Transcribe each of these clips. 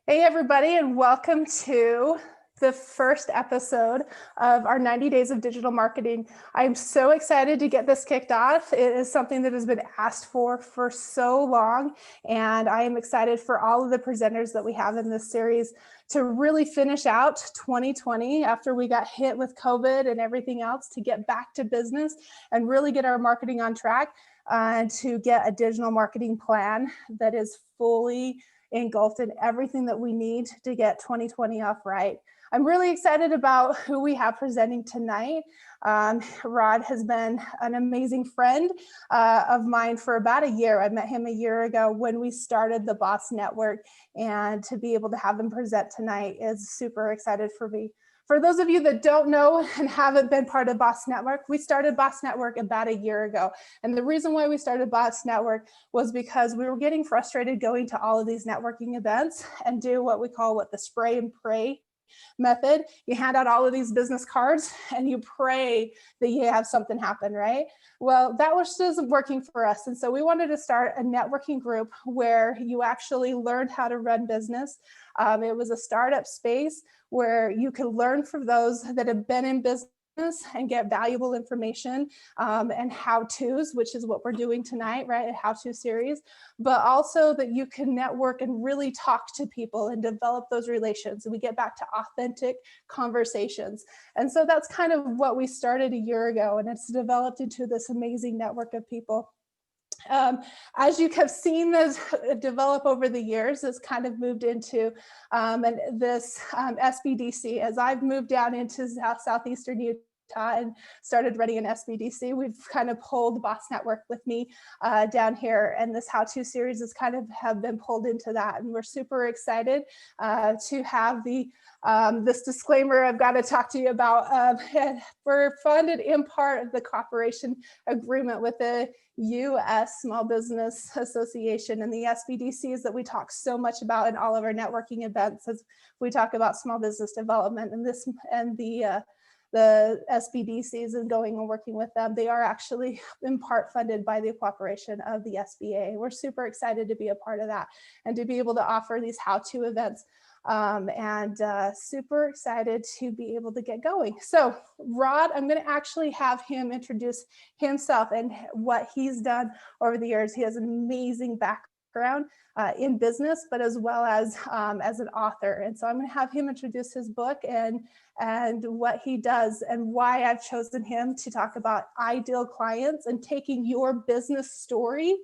Hey, everybody, and welcome to the first episode of our 90 Days of Digital Marketing. I'm so excited to get this kicked off. It is something that has been asked for so long, and I am excited for all of the presenters that we have in this series to really finish out 2020 after we got hit with COVID and everything else, to get back to business and really get our marketing on track, and to get a digital marketing plan that is fully engulfed in everything that we need to get 2020 off right. I'm really excited about who we have presenting tonight. Rod has been an amazing friend of mine for about a year. I met him a year ago when we started the Boss Network, and to be able to have him present tonight is super excited for me. For those of you that don't know and haven't been part of Boss Network, we started Boss Network about a year ago. And the reason why we started Boss Network was because we were getting frustrated going to all of these networking events and do what we call the spray and pray method. You hand out all of these business cards and you pray that you have something happen, right? Well, that was just working for us. And so we wanted to start a networking group where you actually learned how to run business. It was a startup space where you could learn from those that have been in business and get valuable information and how-tos, which is what we're doing tonight, right? A how-to series, but also that you can network and really talk to people and develop those relations. And we get back to authentic conversations. And so that's kind of what we started a year ago, and it's developed into this amazing network of people. As you have seen this develop over the years, it's kind of moved into this SBDC. As I've moved down into southeastern Utah and started running an SBDC, we've kind of pulled Boss Network with me down here, and this how-to series is kind of have been pulled into that. And we're super excited to have this disclaimer I've got to talk to you about. We're funded in part of the cooperation agreement with the U.S. Small Business Association and the SBDCs that we talk so much about in all of our networking events as we talk about small business development, and the SBDCs and going and working with them. They are actually in part funded by the cooperation of the SBA. We're super excited to be a part of that and to be able to offer these how-to events. Super excited to be able to get going. So Rod, I'm going to actually have him introduce himself and what he's done over the years. He has an amazing background in business, but as well as an author. And so I'm going to have him introduce his book and what he does and why I've chosen him to talk about ideal clients and taking your business story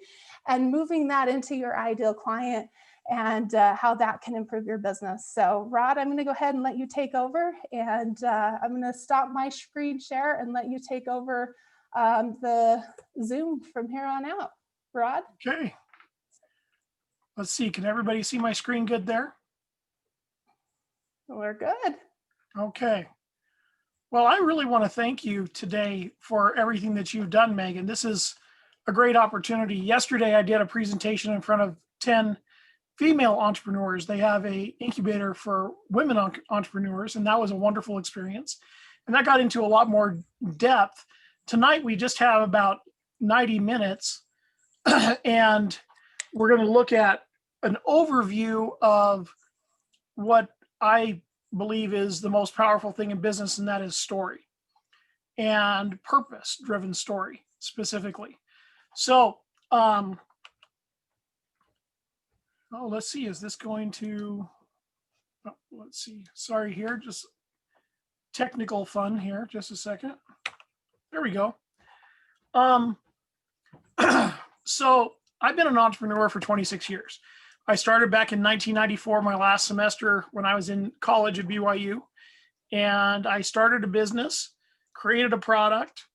and moving that into your ideal client and how that can improve your business. So Rod, I'm going to go ahead and let you take over, and I'm going to stop my screen share and let you take over the Zoom from here on out. Rod? Okay. Let's see, can everybody see my screen good there? We're good. Okay. Well, I really want to thank you today for everything that you've done, Megan. This is a great opportunity. Yesterday, I did a presentation in front of 10 female entrepreneurs. They have a incubator for women entrepreneurs, and that was a wonderful experience. And that got into a lot more depth. Tonight, we just have about 90 minutes, and we're going to look at an overview of what I believe is the most powerful thing in business, and that is story and purpose-driven story specifically. So, let's see, is this going to, let's see, sorry here, just technical fun here, just a second. There we go. So I've been an entrepreneur for 26 years. I started back in 1994, my last semester when I was in college at BYU, and I started a business, created a product,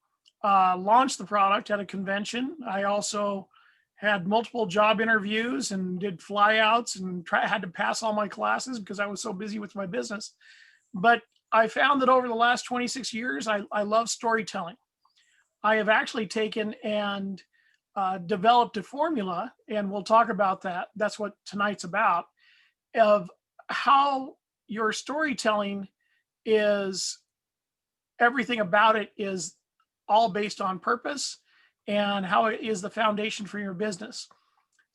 launched the product at a convention. I also had multiple job interviews and did flyouts and had to pass all my classes because I was so busy with my business. But I found that over the last 26 years, I love storytelling. I have actually taken and developed a formula, and we'll talk about that. That's what tonight's about, of how your storytelling is, everything about it is all based on purpose and how it is the foundation for your business.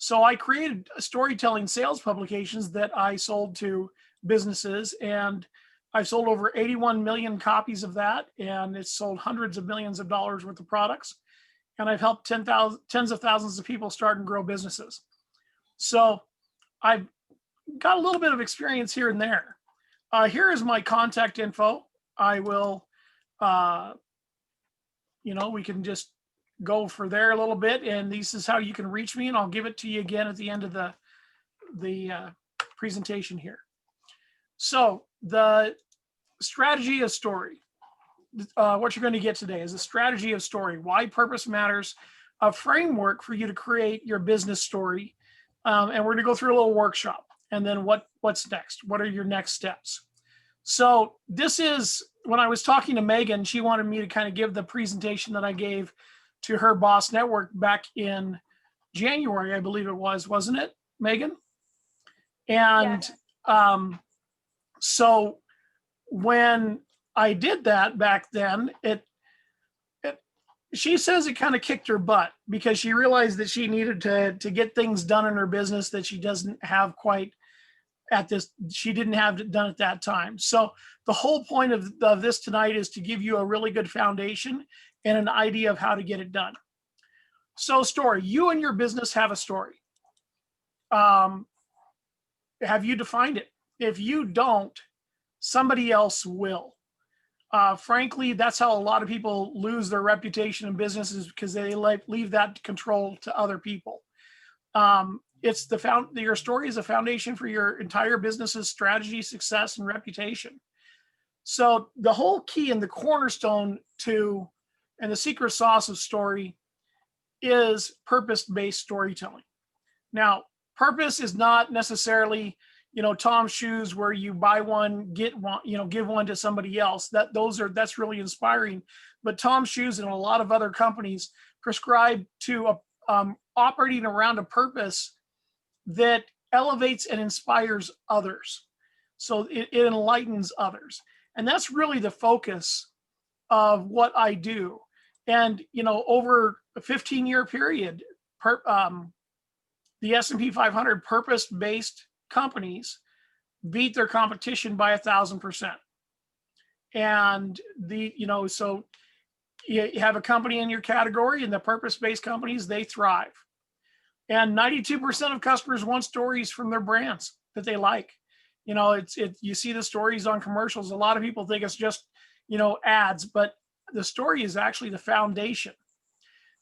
So I created storytelling sales publications that I sold to businesses, and I've sold over 81 million copies of that, and it's sold hundreds of millions of dollars worth of products. And I've helped tens of thousands of people start and grow businesses. So I've got a little bit of experience here and there. Here is my contact info. I will, we can just go for there a little bit, and this is how you can reach me, and I'll give it to you again at the end of the presentation here. So the strategy of story, what you're going to get today is a strategy of story, why purpose matters, a framework for you to create your business story, and we're going to go through a little workshop, and then what's next? What are your next steps? So this is, when I was talking to Megan, she wanted me to kind of give the presentation that I gave to her boss network back in January, I believe it was, wasn't it, Megan? And so when I did that back then, she says it kind of kicked her butt because she realized that she needed to get things done in her business that she doesn't have quite she didn't have it done at that time. So the whole point of this tonight is to give you a really good foundation and an idea of how to get it done. So story, you and your business have a story. Have you defined it? If you don't, somebody else will. Frankly, that's how a lot of people lose their reputation in businesses, because they leave that control to other people. Your story is a foundation for your entire business's strategy, success, and reputation. So the whole key and the cornerstone and the secret sauce of story is purpose-based storytelling. Now, purpose is not necessarily, Tom's shoes where you buy one, get one, give one to somebody else. That's really inspiring. But Tom's shoes and a lot of other companies prescribe to operating around a purpose that elevates and inspires others. So it enlightens others. And that's really the focus of what I do. And, over a 15-year period, the S&P 500 purpose-based companies beat their competition by 1,000%. And so you have a company in your category, and the purpose-based companies, they thrive. And 92% of customers want stories from their brands that they like. You see the stories on commercials. A lot of people think it's just, ads, but the story is actually the foundation.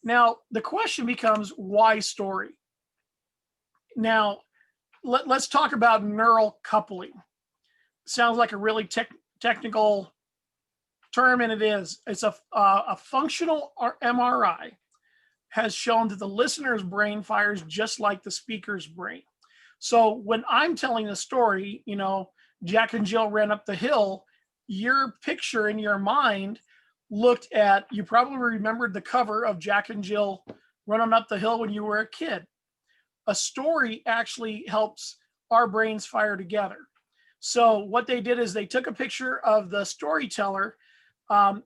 Now, the question becomes, why story? Now, let's talk about neural coupling. Sounds like a really technical term, and it is. It's a functional MRI has shown that the listener's brain fires just like the speaker's brain. So when I'm telling a story, Jack and Jill ran up the hill, your picture in your mind you probably remembered the cover of Jack and Jill running up the hill when you were a kid. A story actually helps our brains fire together. So what they did is they took a picture of the storyteller, an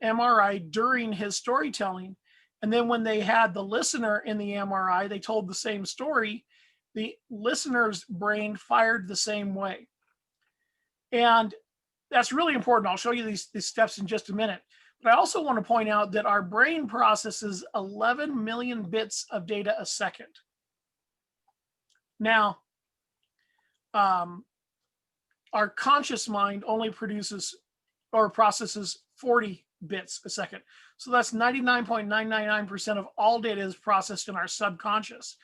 MRI during his storytelling. And then when they had the listener in the MRI, they told the same story. The listener's brain fired the same way. And that's really important. I'll show you these steps in just a minute. But I also want to point out that our brain processes 11 million bits of data a second. Now, our conscious mind only produces or processes 40 bits a second. So that's 99.999% of all data is processed in our subconscious.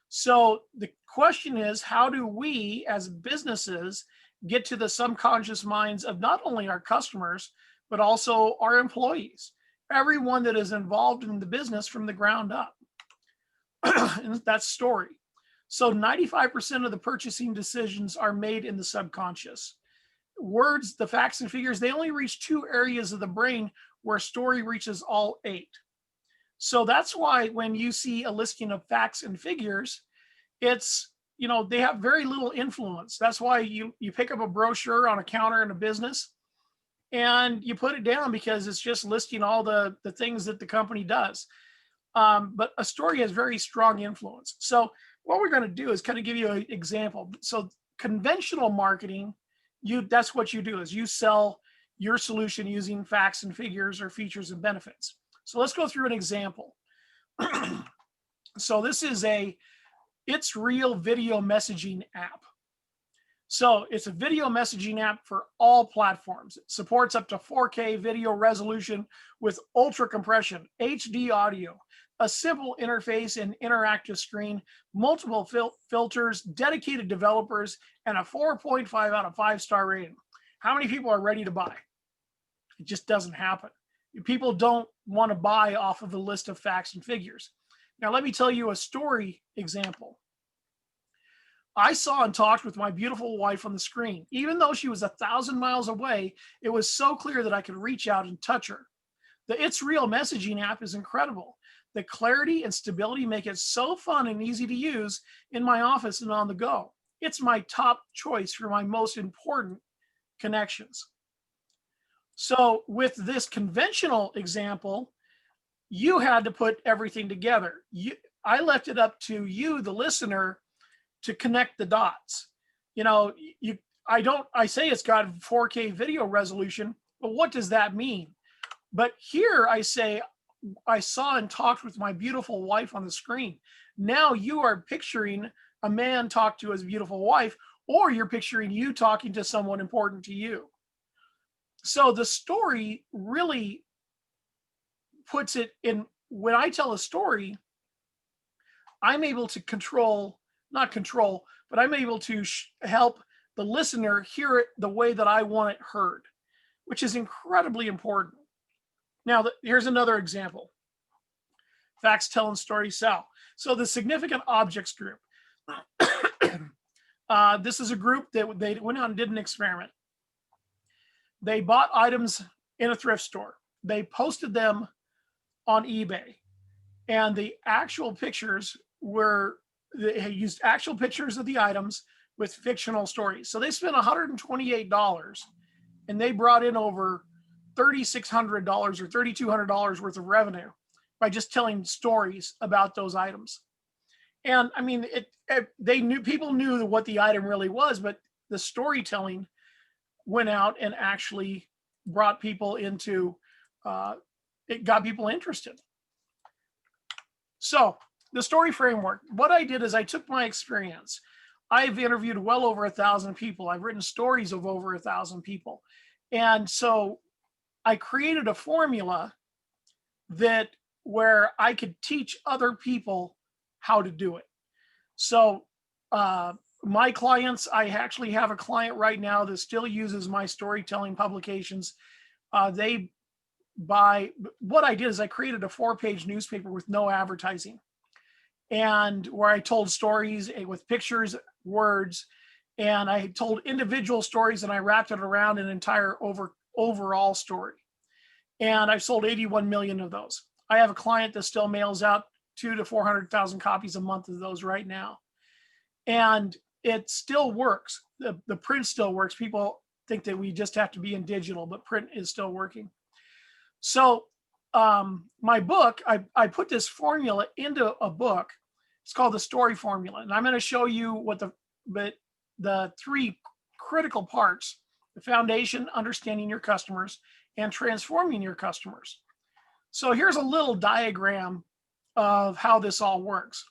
So the question is, how do we as businesses get to the subconscious minds of not only our customers, but also our employees, everyone that is involved in the business from the ground up? And that's story. So 95% of the purchasing decisions are made in the subconscious. Words, the facts and figures, they only reach 2 areas of the brain where story reaches all 8. So that's why when you see a listing of facts and figures, it's, they have very little influence. That's why you pick up a brochure on a counter in a business and you put it down, because it's just listing all the things that the company does. but a story has very strong influence. So what we're going to do is kind of give you an example. So conventional marketing, that's what you do, is you sell your solution using facts and figures or features and benefits. So let's go through an example. So this is It's Real video messaging app. So it's a video messaging app for all platforms. It supports up to 4K video resolution with ultra compression, HD audio, a simple interface and interactive screen, multiple filters, dedicated developers, and a 4.5 out of 5-star rating. How many people are ready to buy? It just doesn't happen. People don't want to buy off of the list of facts and figures. Now, let me tell you a story example. I saw and talked with my beautiful wife on the screen. Even though she was 1,000 miles away, it was so clear that I could reach out and touch her. The It's Real messaging app is incredible. The clarity and stability make it so fun and easy to use in my office and on the go. It's my top choice for my most important connections. So with this conventional example, you had to put everything together. I left it up to you, the listener, to connect the dots. I say it's got 4K video resolution, but what does that mean? But here I say, I saw and talked with my beautiful wife on the screen. Now you are picturing a man talk to his beautiful wife, or you're picturing you talking to someone important to you. So the story really puts it in. When I tell a story, I'm able to but I'm able to help the listener hear it the way that I want it heard, which is incredibly important. Now, here's another example. Facts Telling Stories Sell. So the Significant Objects Group. This is a group that they went out and did an experiment. They bought items in a thrift store. They posted them on eBay. And the actual pictures they used actual pictures of the items with fictional stories. So they spent $128 and they brought in over $3,600 or $3,200 worth of revenue by just telling stories about those items. And I mean, people knew what the item really was, but the storytelling went out and actually brought people into, it got people interested. So the story framework, what I did is I took my experience. I've interviewed well over 1,000 people. I've written stories of over 1,000 people. And so I created a formula where I could teach other people how to do it. So my clients, I actually have a client right now that still uses my storytelling publications. What I did is I created a 4-page newspaper with no advertising, and where I told stories with pictures, words, and I told individual stories, and I wrapped it around an entire overall story. And I've sold 81 million of those. I have a client that still mails out 200,000 to 400,000 copies a month of those right now. And it still works. The print still works. People think that we just have to be in digital, but print is still working. So my book, I put this formula into a book. It's called the Story Formula. And I'm going to show you what the 3 critical parts: the foundation, understanding your customers, and transforming your customers. So here's a little diagram of how this all works.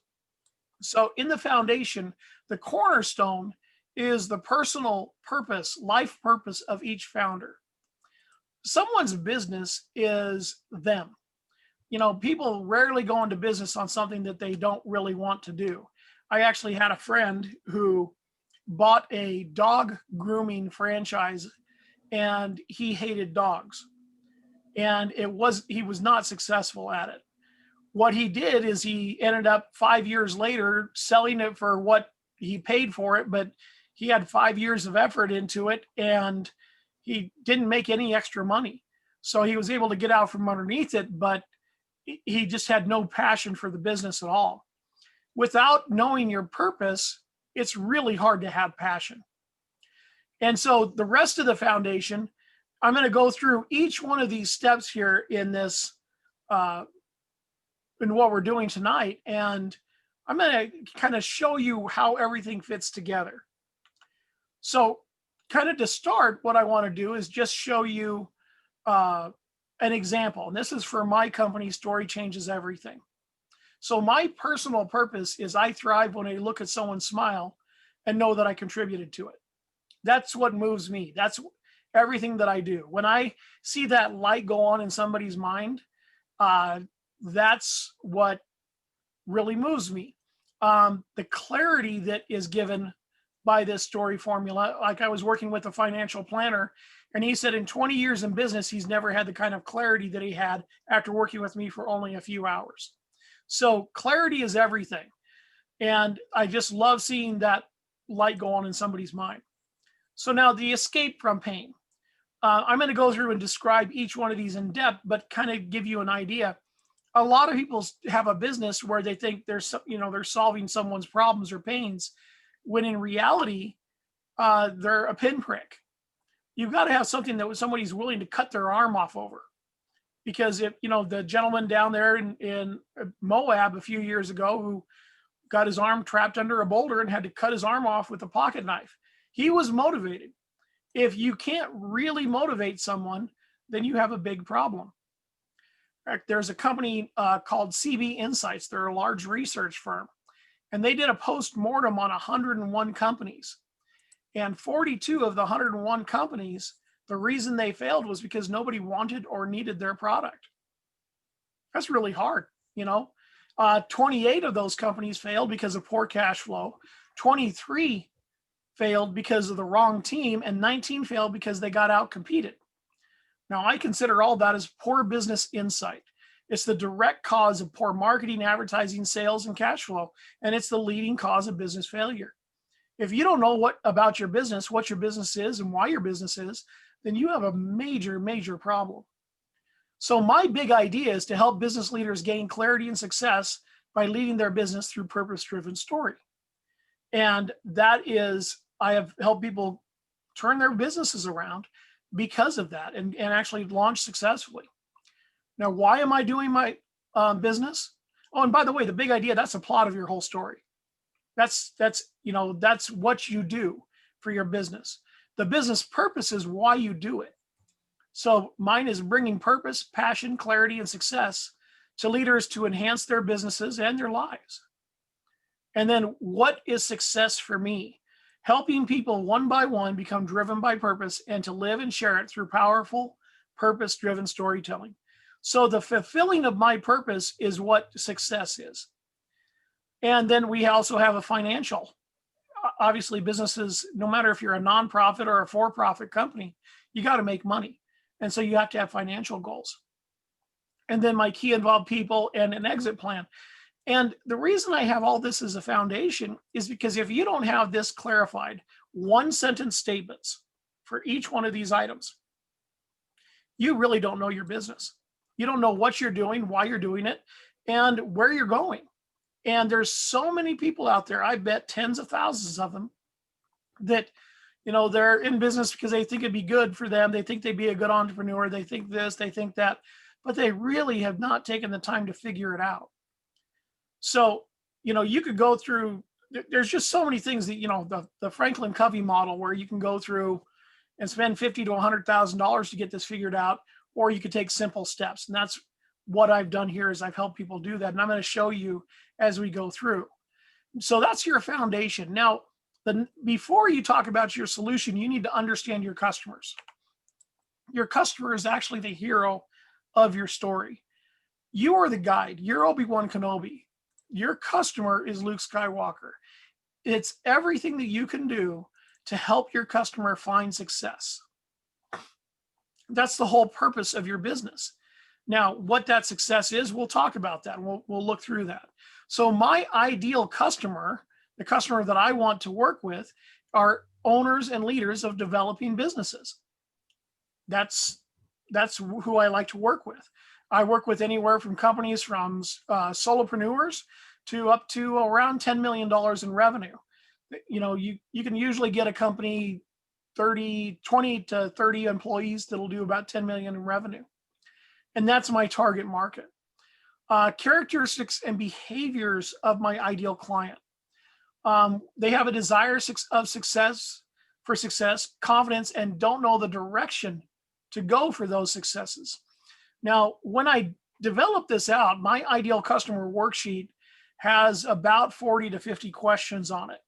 So in the foundation, the cornerstone is the personal purpose, life purpose of each founder. Someone's business is them. People rarely go into business on something that they don't really want to do. I actually had a friend who bought a dog grooming franchise, and he hated dogs. And he was not successful at it. What he did is he ended up 5 years later selling it for what he paid for it, but he had 5 years of effort into it, and he didn't make any extra money. So he was able to get out from underneath it, but he just had no passion for the business at all. Without knowing your purpose, it's really hard to have passion. And so the rest of the foundation, I'm going to go through each one of these steps here in this in what we're doing tonight. And I'm going to kind of show you how everything fits together. So kind of to start, what I want to do is just show you an example. And this is for my company, Story Changes Everything. So my personal purpose is I thrive when I look at someone smile and know that I contributed to it. That's what moves me. That's everything that I do. When I see that light go on in somebody's mind, that's what really moves me. The clarity that is given by this story formula, like I was working with a financial planner, and he said in 20 years in business, he's never had the kind of clarity that he had after working with me for only a few hours. So clarity is everything. And I just love seeing that light go on in somebody's mind. So now the escape from pain. I'm going to go through and describe each one of these in depth, but kind of give you an idea. A lot of people have a business where they think they're solving someone's problems or pains, when in reality, they're a pinprick. You've got to have something that somebody's willing to cut their arm off over. Because if, the gentleman down there in Moab a few years ago who got his arm trapped under a boulder and had to cut his arm off with a pocket knife, he was motivated. If you can't really motivate someone, then you have a big problem. In fact, there's a company called CB Insights. They're a large research firm, and they did a post-mortem on 101 companies. And 42 of the 101 companies, the reason they failed was because nobody wanted or needed their product. That's really hard, 28 of those companies failed because of poor cash flow. 23 failed because of the wrong team, and 19 failed because they got out competed. Now, I consider all that as poor business insight. It's the direct cause of poor marketing, advertising, sales, and cash flow, and it's the leading cause of business failure. If you don't know about your business, what your business is and why your business is, then you have a major, major problem. So my big idea is to help business leaders gain clarity and success by leading their business through purpose-driven story. And that is, I have helped people turn their businesses around because of that and actually launch successfully. Now, why am I doing my business? Oh, and by the way, the big idea, that's the plot of your whole story. That's what you do for your business. The business purpose is why you do it. So mine is bringing purpose, passion, clarity, and success to leaders to enhance their businesses and their lives. And then what is success for me? Helping people one by one become driven by purpose and to live and share it through powerful, purpose-driven storytelling. So the fulfilling of my purpose is what success is. And then we also have a financial. Obviously, businesses, no matter if you're a nonprofit or a for-profit company, you got to make money. And so you have to have financial goals. And then my key involved people and an exit plan. And the reason I have all this as a foundation is because if you don't have this clarified, one sentence statements for each one of these items, you really don't know your business. You don't know what you're doing, why you're doing it, and where you're going. And there's so many people out there, I bet tens of thousands of them, that, they're in business because they think it'd be good for them. They think they'd be a good entrepreneur. They think this, they think that, but they really have not taken the time to figure it out. So, you could go through, there's just so many things that, the Franklin Covey model where you can go through and spend $50,000 to $100,000 to get this figured out, or you could take simple steps. And that's what I've done here is I've helped people do that. And I'm going to show you as we go through. So that's your foundation. Now, before you talk about your solution, you need to understand your customers. Your customer is actually the hero of your story. You are the guide. You're Obi-Wan Kenobi. Your customer is Luke Skywalker. It's everything that you can do to help your customer find success. That's the whole purpose of your business. Now, what that success is, we'll talk about that. We'll look through that. So my ideal customer, the customer that I want to work with, are owners and leaders of developing businesses. That's who I like to work with. I work with anywhere from companies from solopreneurs to up to around $10 million in revenue. You can usually get a company 20 to 30 employees that'll do about 10 million in revenue. And that's my target market. Characteristics and behaviors of my ideal client. They have a desire of success, confidence, and don't know the direction to go for those successes. Now, when I developed this out, my ideal customer worksheet has about 40 to 50 questions on it.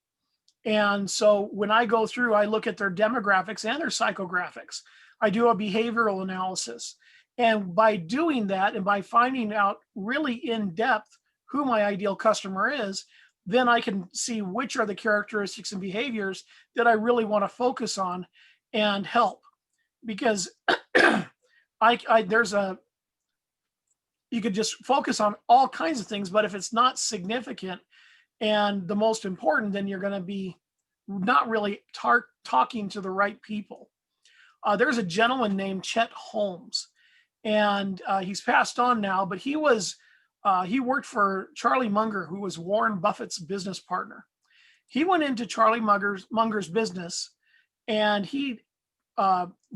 And so when I go through, I look at their demographics and their psychographics. I do a behavioral analysis. And by doing that and by finding out really in depth who my ideal customer is, then I can see which are the characteristics and behaviors that I really want to focus on and help. Because you could just focus on all kinds of things, but if it's not significant and the most important, then you're going to be not really talking to the right people. There's a gentleman named Chet Holmes, and he's passed on now, but he worked for Charlie Munger, who was Warren Buffett's business partner. He went into Charlie Munger's business, and he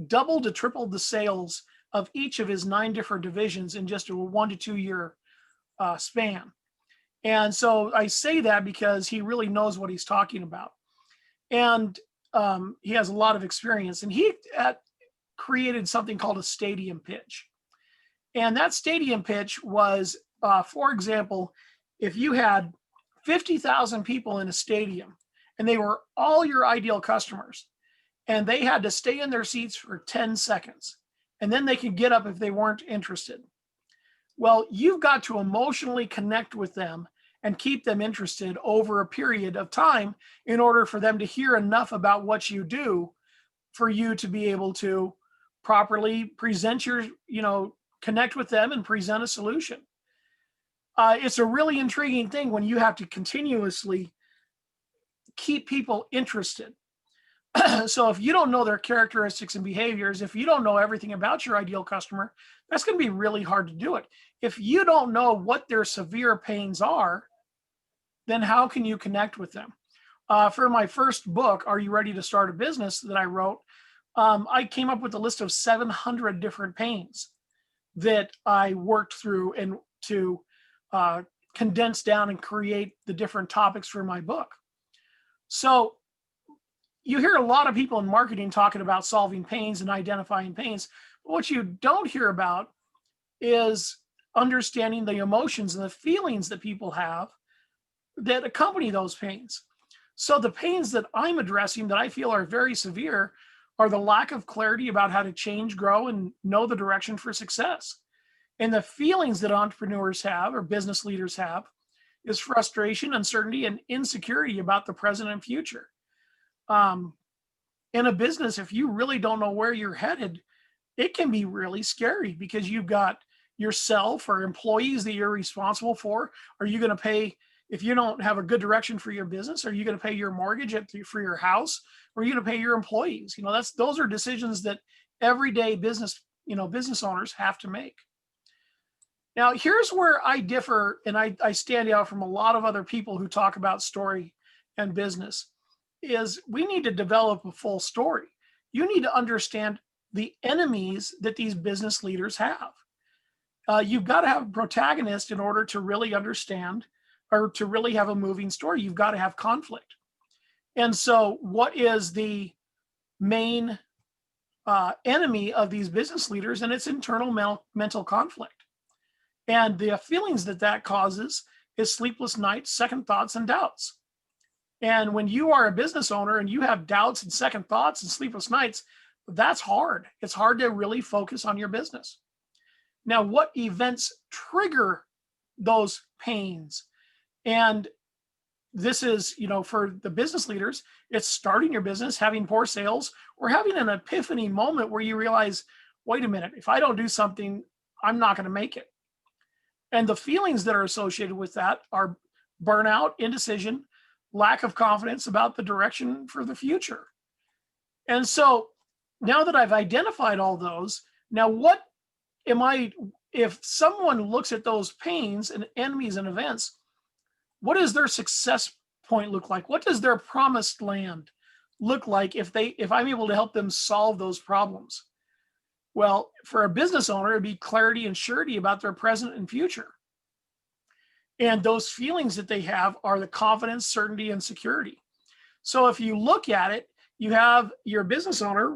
doubled to tripled the sales of each of his 9 different divisions in just a 1 to 2 year span. And so I say that because he really knows what he's talking about. And he has a lot of experience. And he created something called a stadium pitch. And that stadium pitch was, for example, if you had 50,000 people in a stadium and they were all your ideal customers, and they had to stay in their seats for 10 seconds, and then they could get up if they weren't interested. Well, you've got to emotionally connect with them and keep them interested over a period of time in order for them to hear enough about what you do for you to be able to properly present connect with them and present a solution. It's a really intriguing thing when you have to continuously keep people interested. So if you don't know their characteristics and behaviors, if you don't know everything about your ideal customer, that's going to be really hard to do it. If you don't know what their severe pains are, then how can you connect with them? For my first book, Are You Ready to Start a Business, that I wrote, I came up with a list of 700 different pains that I worked through and to condense down and create the different topics for my book. So you hear a lot of people in marketing talking about solving pains and identifying pains. But what you don't hear about is understanding the emotions and the feelings that people have that accompany those pains. So the pains that I'm addressing that I feel are very severe are the lack of clarity about how to change, grow, and know the direction for success. And the feelings that entrepreneurs have or business leaders have is frustration, uncertainty, and insecurity about the present and future. In a business, if you really don't know where you're headed, it can be really scary because you've got yourself or employees that you're responsible for. Are you going to pay, if you don't have a good direction for your business, are you going to pay your mortgage for your house? Or are you going to pay your employees? Those are decisions that everyday business owners have to make. Now, here's where I differ and I stand out from a lot of other people who talk about story and business. Is we need to develop a full story. You need to understand the enemies that these business leaders have. You've got to have a protagonist in order to really understand or to really have a moving story. You've got to have conflict. And so what is the main enemy of these business leaders? And it's internal mental conflict. And the feelings that causes is sleepless nights, second thoughts, and doubts. And when you are a business owner and you have doubts and second thoughts and sleepless nights, that's hard. It's hard to really focus on your business. Now, what events trigger those pains? And this is, for the business leaders, it's starting your business, having poor sales, or having an epiphany moment where you realize, wait a minute, if I don't do something, I'm not going to make it. And the feelings that are associated with that are burnout, indecision, lack of confidence about the direction for the future. And so now that I've identified all those, now if someone looks at those pains and enemies and events, what does their success point look like? What does their promised land look like if I'm able to help them solve those problems? Well, for a business owner, it'd be clarity and surety about their present and future. And those feelings that they have are the confidence, certainty, and security. So if you look at it, you have your business owner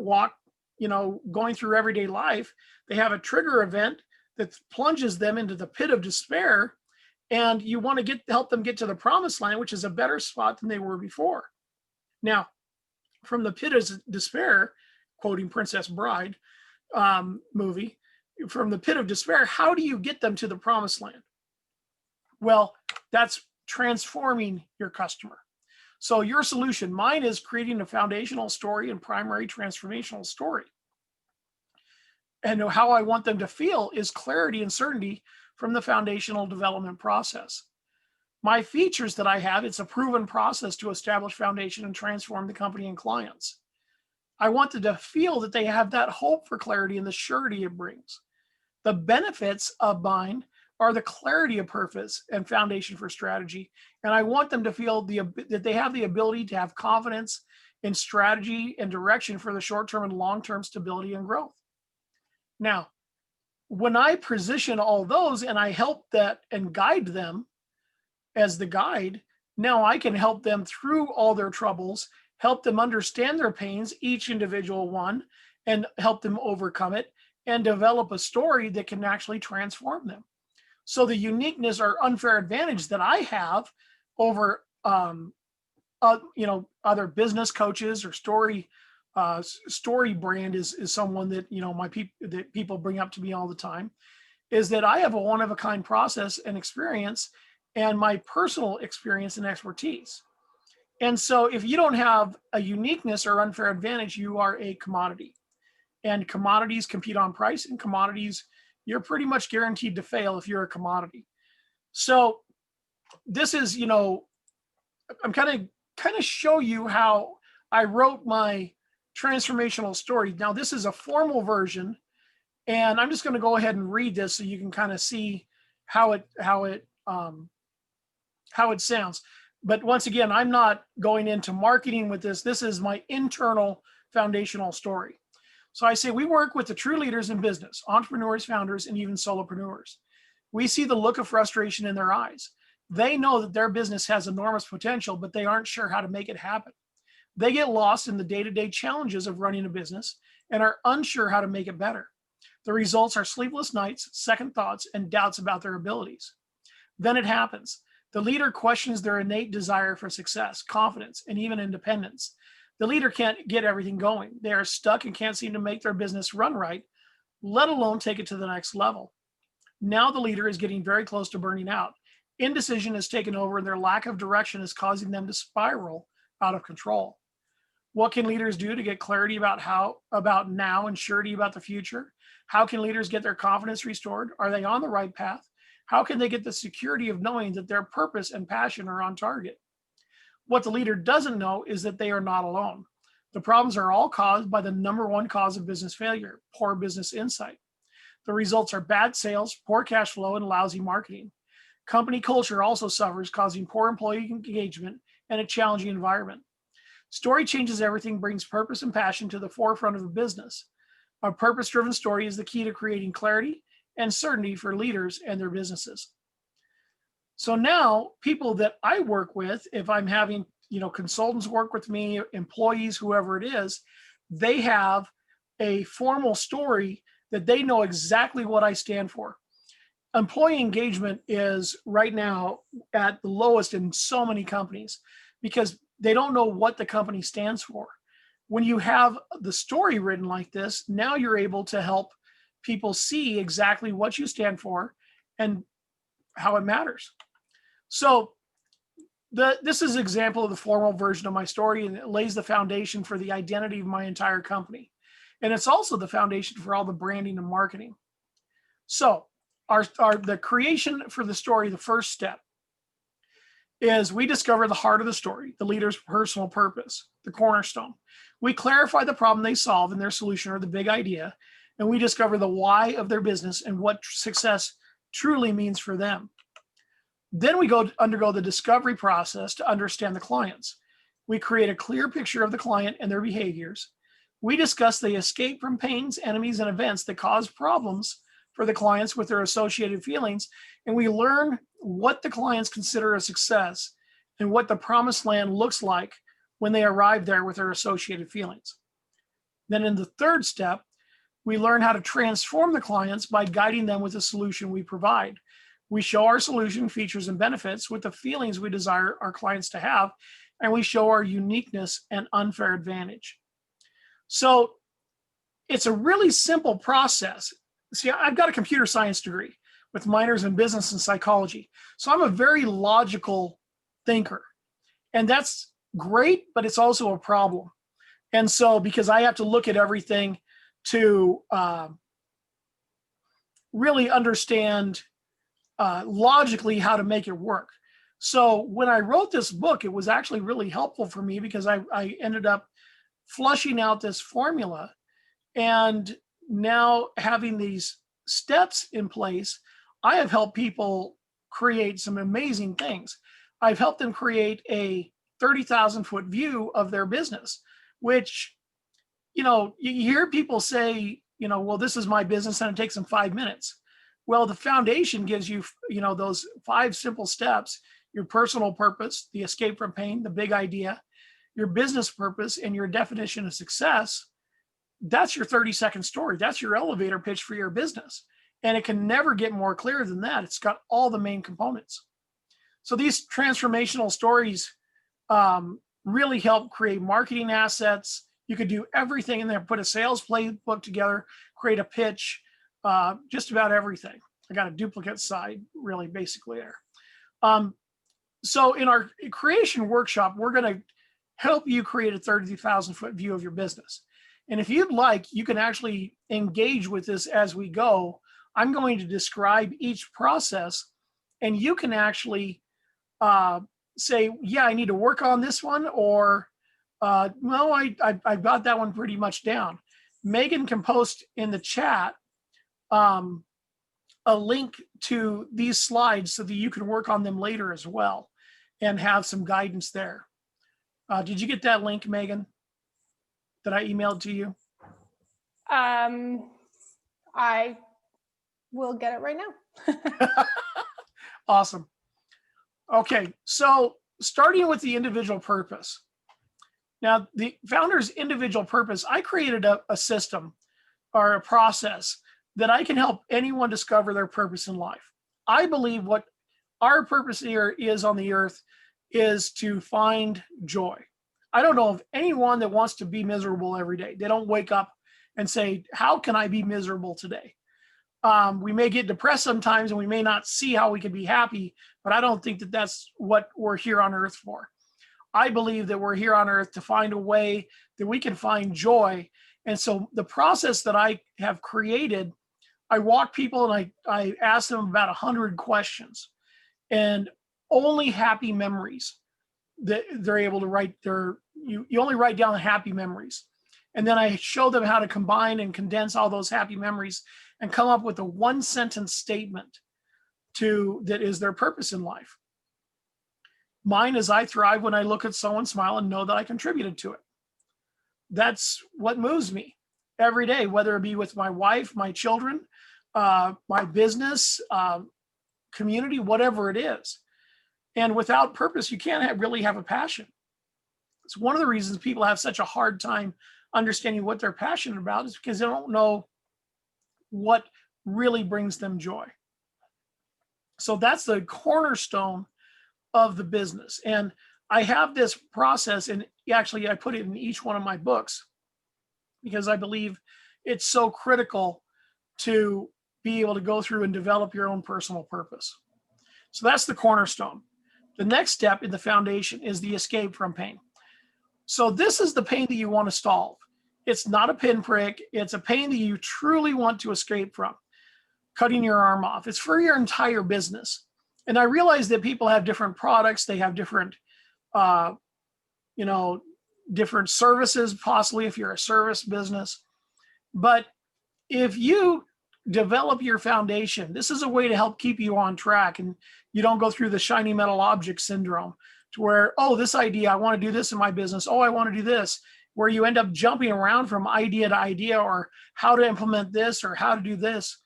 going through everyday life. They have a trigger event that plunges them into the pit of despair. And you want to help them get to the promised land, which is a better spot than they were before. Now, from the pit of despair, quoting Princess Bride movie, from the pit of despair, how do you get them to the promised land? Well, that's transforming your customer. So your solution, mine is creating a foundational story and primary transformational story. And how I want them to feel is clarity and certainty from the foundational development process. My features that I have, it's a proven process to establish foundation and transform the company and clients. I want them to feel that they have that hope for clarity and the surety it brings. The benefits of mine are the clarity of purpose and foundation for strategy. And I want them to feel that they have the ability to have confidence in strategy and direction for the short-term and long-term stability and growth. Now, when I position all those and I help that and guide them as the guide, now I can help them through all their troubles, help them understand their pains, each individual one, and help them overcome it and develop a story that can actually transform them. So the uniqueness or unfair advantage that I have over other business coaches or story brand is someone that that people bring up to me all the time, is that I have a one-of-a-kind process and experience and my personal experience and expertise. And so if you don't have a uniqueness or unfair advantage, you are a commodity. And commodities compete on price, and commodities, you're pretty much guaranteed to fail if you're a commodity. So this is, I'm kind of show you how I wrote my transformational story. Now, this is a formal version, and I'm just going to go ahead and read this so you can kind of see how it sounds. But once again, I'm not going into marketing with this. This is my internal foundational story. So I say we work with the true leaders in business, entrepreneurs, founders, and even solopreneurs. We see the look of frustration in their eyes. They know that their business has enormous potential, but they aren't sure how to make it happen. They get lost in the day-to-day challenges of running a business and are unsure how to make it better. The results are sleepless nights, second thoughts, and doubts about their abilities. Then it happens. The leader questions their innate desire for success, confidence, and even independence. The leader can't get everything going. They are stuck and can't seem to make their business run right, let alone take it to the next level. Now the leader is getting very close to burning out. Indecision has taken over, and their lack of direction is causing them to spiral out of control. What can leaders do to get clarity about now and surety about the future? How can leaders get their confidence restored? Are they on the right path? How can they get the security of knowing that their purpose and passion are on target? What the leader doesn't know is that they are not alone. The problems are all caused by the number one cause of business failure, poor business insight. The results are bad sales, poor cash flow, and lousy marketing. Company culture also suffers, causing poor employee engagement and a challenging environment. Story changes everything, brings purpose and passion to the forefront of a business. A purpose-driven story is the key to creating clarity and certainty for leaders and their businesses. So now people that I work with, if I'm having, consultants work with me, employees, whoever it is, they have a formal story that they know exactly what I stand for. Employee engagement is right now at the lowest in so many companies because they don't know what the company stands for. When you have the story written like this, now you're able to help people see exactly what you stand for and how it matters. So this is an example of the formal version of my story, and it lays the foundation for the identity of my entire company. And it's also the foundation for all the branding and marketing. So the creation for the story, the first step is we discover the heart of the story, the leader's personal purpose, the cornerstone. We clarify the problem they solve and their solution or the big idea, and we discover the why of their business and what success truly means for them. Then we undergo the discovery process to understand the clients. We create a clear picture of the client and their behaviors. We discuss the escape from pains, enemies, and events that cause problems for the clients with their associated feelings. And we learn what the clients consider a success and what the promised land looks like when they arrive there with their associated feelings. Then in the third step, we learn how to transform the clients by guiding them with the solution we provide. We show our solution features and benefits with the feelings we desire our clients to have, and we show our uniqueness and unfair advantage. So it's a really simple process. See, I've got a computer science degree with minors in business and psychology. So I'm a very logical thinker, and that's great, but it's also a problem. And so, because I have to look at everything to really understand logically how to make it work. So when I wrote this book, it was actually really helpful for me because I ended up flushing out this formula, and now having these steps in place, I have helped people create some amazing things. I've helped them create a 30,000 foot view of their business, which, you hear people say, well, this is my business and it takes them 5 minutes. Well, the foundation gives you, those 5 simple steps: your personal purpose, the escape from pain, the big idea, your business purpose, and your definition of success. That's your 30-second story. That's your elevator pitch for your business. And it can never get more clear than that. It's got all the main components. So these transformational stories really help create marketing assets. You could do everything in there, put a sales playbook together, create a pitch, just about everything. I got a duplicate side, really, basically there. So in our creation workshop, we're going to help you create a 30,000 foot view of your business. And if you'd like, you can actually engage with this as we go. I'm going to describe each process, and you can actually say, yeah, I need to work on this one, or no, I've got that one pretty much down. Megan can post in the chat a link to these slides so that you can work on them later as well and have some guidance there. Did you get that link, Megan, that I emailed to you? I will get it right now. Awesome. Okay, so starting with the individual purpose. Now, the founder's individual purpose, I created a system or a process that I can help anyone discover their purpose in life. I believe what our purpose here is on the earth is to find joy. I don't know of anyone that wants to be miserable every day. They don't wake up and say, how can I be miserable today? We may get depressed sometimes and we may not see how we can be happy, but I don't think that that's what we're here on earth for. I believe that we're here on earth to find a way that we can find joy. And so the process that I have created, I walk people and I ask them about 100 questions, and only happy memories that they're able to write you only write down the happy memories. And then I show them how to combine and condense all those happy memories and come up with a 1-sentence statement that is their purpose in life. Mine is, I thrive when I look at someone smile and know that I contributed to it. That's what moves me every day, whether it be with my wife, my children, my business, community, whatever it is. And without purpose, you can't really have a passion. It's one of the reasons people have such a hard time understanding what they're passionate about, is because they don't know what really brings them joy. So that's the cornerstone of the business. And I have this process, and actually I put it in each one of my books because I believe it's so critical to be able to go through and develop your own personal purpose. So that's the cornerstone. The next step in the foundation is the escape from pain. So this is the pain that you want to solve. It's not a pinprick. It's a pain that you truly want to escape from. Cutting your arm off. It's for your entire business. And I realize that people have different products. They have different, different services, possibly if you're a service business. But if you develop your foundation, this is a way to help keep you on track, and you don't go through the shiny metal object syndrome to where, oh, this idea, I want to do this in my business. Oh, I want to do this, where you end up jumping around from idea to idea, or how to implement this or how to do this.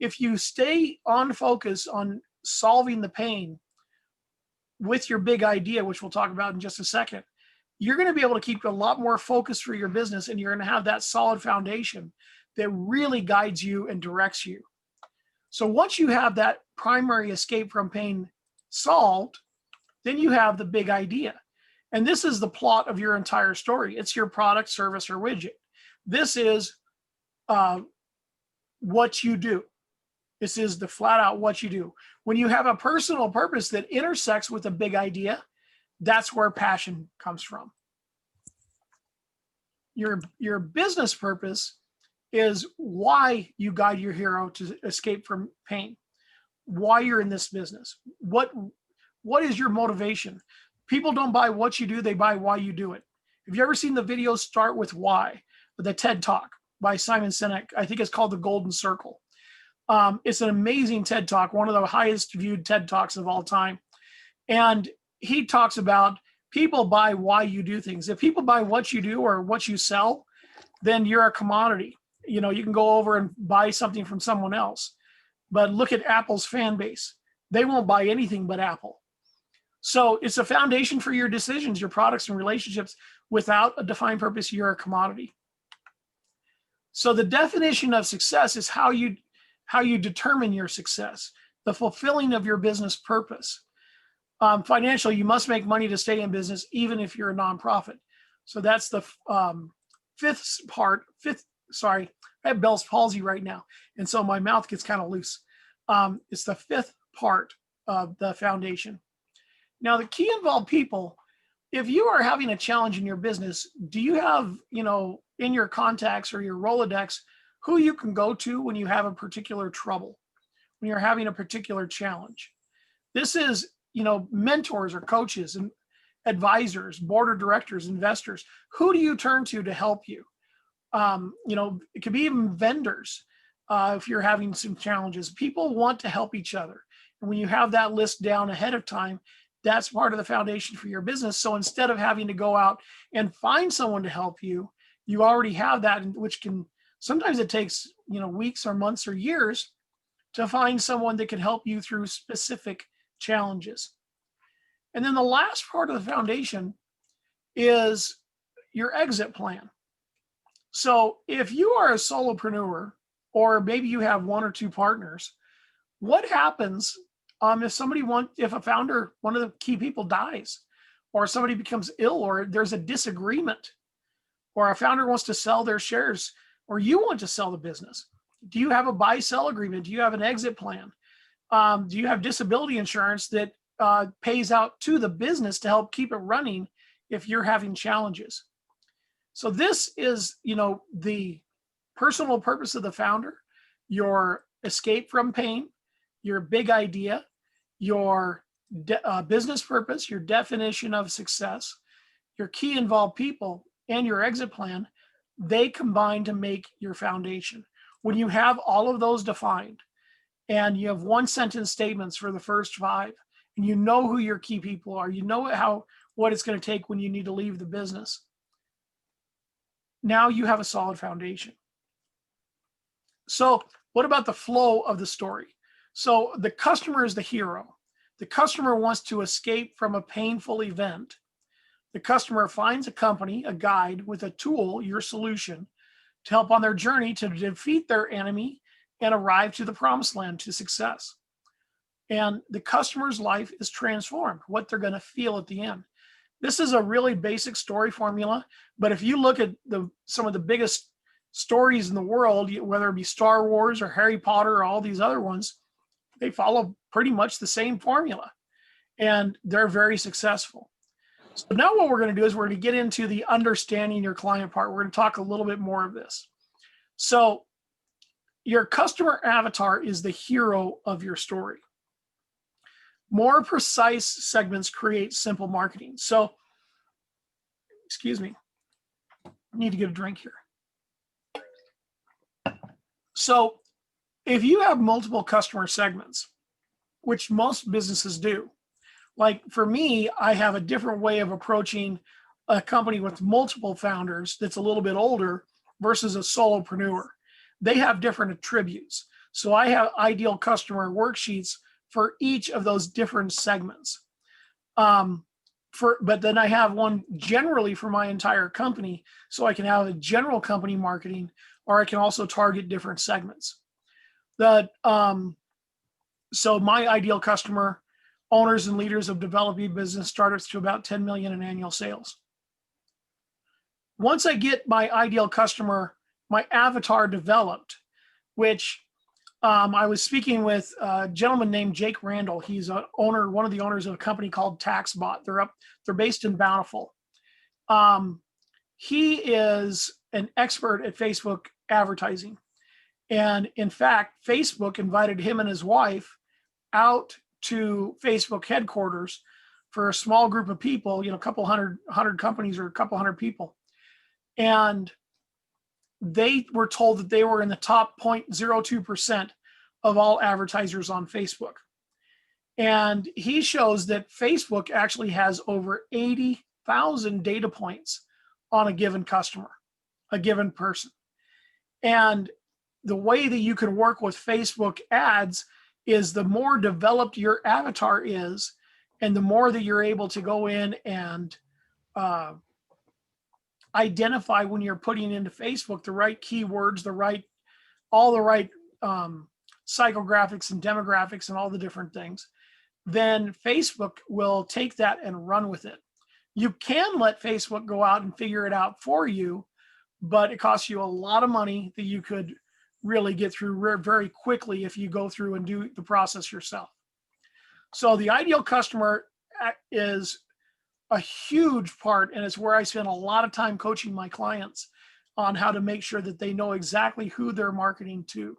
if you stay on focus on solving the pain with your big idea, which we'll talk about in just a second, you're going to be able to keep a lot more focus for your business, and you're going to have that solid foundation that really guides you and directs you. So once you have that primary escape from pain solved, then you have the big idea. And this is the plot of your entire story. It's your product, service, or widget. This is what you do. This is the flat out what you do. When you have a personal purpose that intersects with a big idea, that's where passion comes from. Your business purpose is why you guide your hero to escape from pain, why you're in this business. What is your motivation? People don't buy what you do, they buy why you do it. Have you ever seen the video Start With Why, the TED Talk by Simon Sinek? I think it's called The Golden Circle. It's an amazing TED Talk, one of the highest viewed TED Talks of all time. And he talks about people buy why you do things. If people buy what you do or what you sell, then you're a commodity. You know, you can go over and buy something from someone else. But look at Apple's fan base. They won't buy anything but Apple. So it's a foundation for your decisions, your products, and relationships. Without a defined purpose, you're a commodity. So the definition of success is how you determine your success, the fulfilling of your business purpose. Financially, you must make money to stay in business, even if you're a nonprofit. So that's the fifth part. Sorry, I have Bell's palsy right now, and so my mouth gets kind of loose. It's the fifth part of the foundation. Now, the key involved people. If you are having a challenge in your business, do you have, in your contacts or your Rolodex, who you can go to when you have a particular trouble, when you're having a particular challenge? This is, mentors or coaches and advisors, board of directors, investors. Who do you turn to help you? It could be even vendors. If you're having some challenges, people want to help each other. And when you have that list down ahead of time, that's part of the foundation for your business. So instead of having to go out and find someone to help you, you already have that, which can, sometimes it takes, weeks or months or years to find someone that can help you through specific challenges. And then the last part of the foundation is your exit plan. So if you are a solopreneur, or maybe you have one or two partners, what happens if a founder, one of the key people dies, or somebody becomes ill, or there's a disagreement, or a founder wants to sell their shares, or you want to sell the business? Do you have a buy-sell agreement? Do you have an exit plan? Do you have disability insurance that pays out to the business to help keep it running if you're having challenges? So this is, the personal purpose of the founder, your escape from pain, your big idea, your business purpose, your definition of success, your key involved people, and your exit plan. They combine to make your foundation. When you have all of those defined, and you have one sentence statements for the first 5, and you know who your key people are, you know what it's going to take when you need to leave the business, now you have a solid foundation. So what about the flow of the story? So the customer is the hero. The customer wants to escape from a painful event. The customer finds a company, a guide with a tool, your solution, to help on their journey to defeat their enemy and arrive to the promised land, to success. And the customer's life is transformed, what they're going to feel at the end. This is a really basic story formula, but if you look at some of the biggest stories in the world, whether it be Star Wars or Harry Potter or all these other ones, they follow pretty much the same formula, and they're very successful. So now what we're going to do is we're going to get into the understanding your client part. We're going to talk a little bit more of this. So your customer avatar is the hero of your story. More precise segments create simple marketing. So, excuse me, I need to get a drink here. So if you have multiple customer segments, which most businesses do, like for me, I have a different way of approaching a company with multiple founders that's a little bit older versus a solopreneur. They have different attributes. So I have ideal customer worksheets for each of those different segments. But then I have one generally for my entire company, so I can have a general company marketing, or I can also target different segments. So my ideal customer, owners and leaders of developing business startups to about 10 million in annual sales. Once I get my ideal customer, my avatar developed, which I was speaking with a gentleman named Jake Randall. He's one of the owners of a company called TaxBot. They're based in Bountiful. He is an expert at Facebook advertising. And in fact, Facebook invited him and his wife out to Facebook headquarters for a small group of people, a couple hundred companies or a couple hundred people. And they were told that they were in the top 0.02% of all advertisers on Facebook. And he shows that Facebook actually has over 80,000 data points on a given customer, a given person. And the way that you can work with Facebook ads is the more developed your avatar is, and the more that you're able to go in and identify when you're putting into Facebook the right keywords, all the right psychographics and demographics and all the different things, then Facebook will take that and run with it. You can let Facebook go out and figure it out for you, but it costs you a lot of money that you could really get through very quickly if you go through and do the process yourself. So the ideal customer is a huge part, and it's where I spend a lot of time coaching my clients on how to make sure that they know exactly who they're marketing to.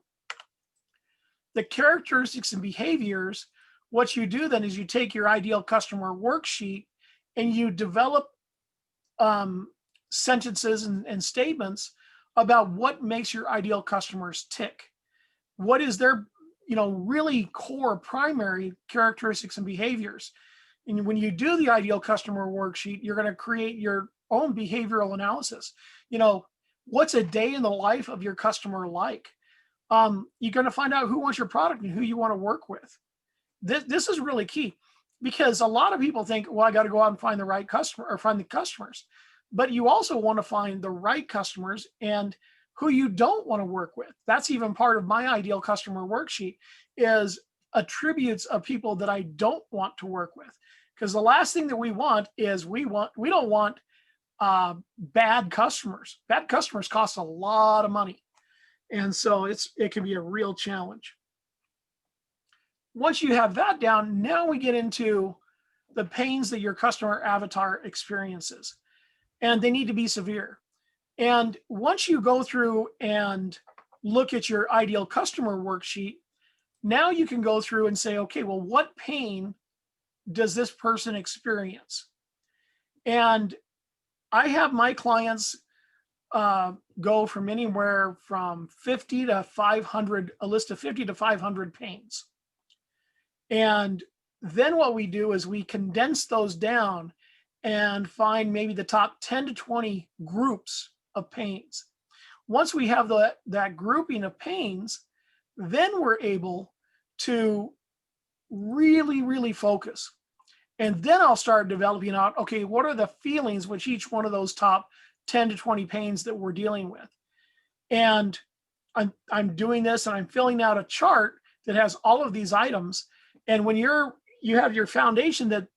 The characteristics and behaviors, what you do then is you take your ideal customer worksheet and you develop sentences and statements about what makes your ideal customers tick. What is their, really core primary characteristics and behaviors. And when you do the ideal customer worksheet, you're going to create your own behavioral analysis. What's a day in the life of your customer like? You're going to find out who wants your product and who you want to work with. This is really key, because a lot of people think, well, I got to go out and find the right customer or find the customers. But you also want to find the right customers and who you don't want to work with. That's even part of my ideal customer worksheet, is attributes of people that I don't want to work with. Because the last thing that we want is we don't want bad customers. Bad customers cost a lot of money. And so it can be a real challenge. Once you have that down, now we get into the pains that your customer avatar experiences. And they need to be severe. And once you go through and look at your ideal customer worksheet, now you can go through and say, okay, well, what pain does this person experience? And I have my clients go from anywhere from 50 to 500, a list of 50 to 500 pains. And then what we do is we condense those down and find maybe the top 10 to 20 groups of pains. Once we have that grouping of pains, then we're able to really, really focus. And then I'll start developing out, okay, what are the feelings with each one of those top 10 to 20 pains that we're dealing with? And I'm doing this, and I'm filling out a chart that has all of these items. And when you have your foundation that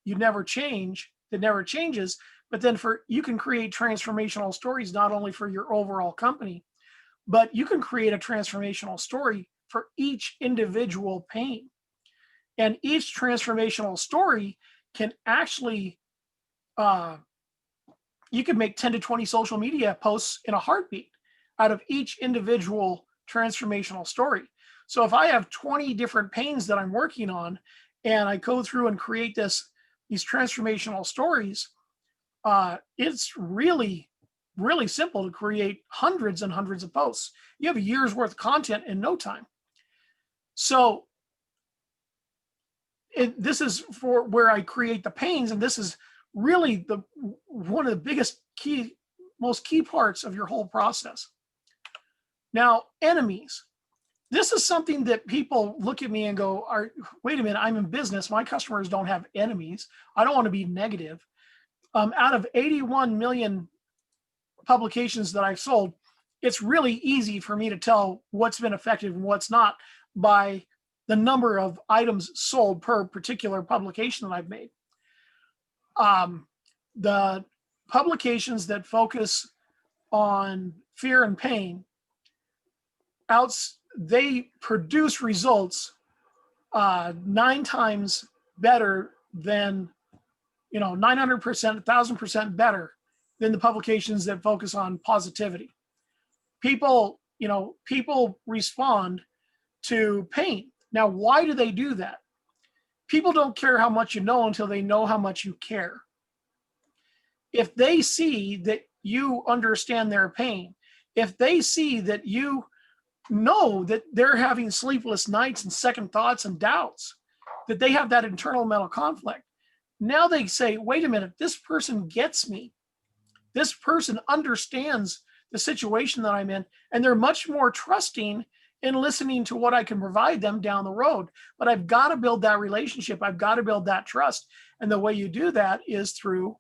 you never change, that never changes, but then you can create transformational stories, not only for your overall company, but you can create a transformational story for each individual pain. And each transformational story can actually, you can make 10 to 20 social media posts in a heartbeat out of each individual transformational story. So if I have 20 different pains that I'm working on, and I go through and create these transformational stories, it's really, really simple to create hundreds and hundreds of posts. You have a year's worth of content in no time. So this is for where I create the pains, and this is really one of the biggest most key parts of your whole process. Now, enemies. this is something that people look at me and go, wait a minute, I'm in business. My customers don't have enemies. I don't want to be negative. Out of 81 million publications that I've sold, it's really easy for me to tell what's been effective and what's not by the number of items sold per particular publication that I've made. The publications that focus on fear and pain, they produce results 9 times better than, 900%, 1,000% better than the publications that focus on positivity. People respond to pain. Now, why do they do that? People don't care how much you know until they know how much you care. If they see that you understand their pain, if they see that you know that they're having sleepless nights and second thoughts and doubts, that they have that internal mental conflict, now they say, wait a minute, this person gets me. This person understands the situation that I'm in, and they're much more trusting in listening to what I can provide them down the road. But I've got to build that relationship. I've got to build that trust. And the way you do that is through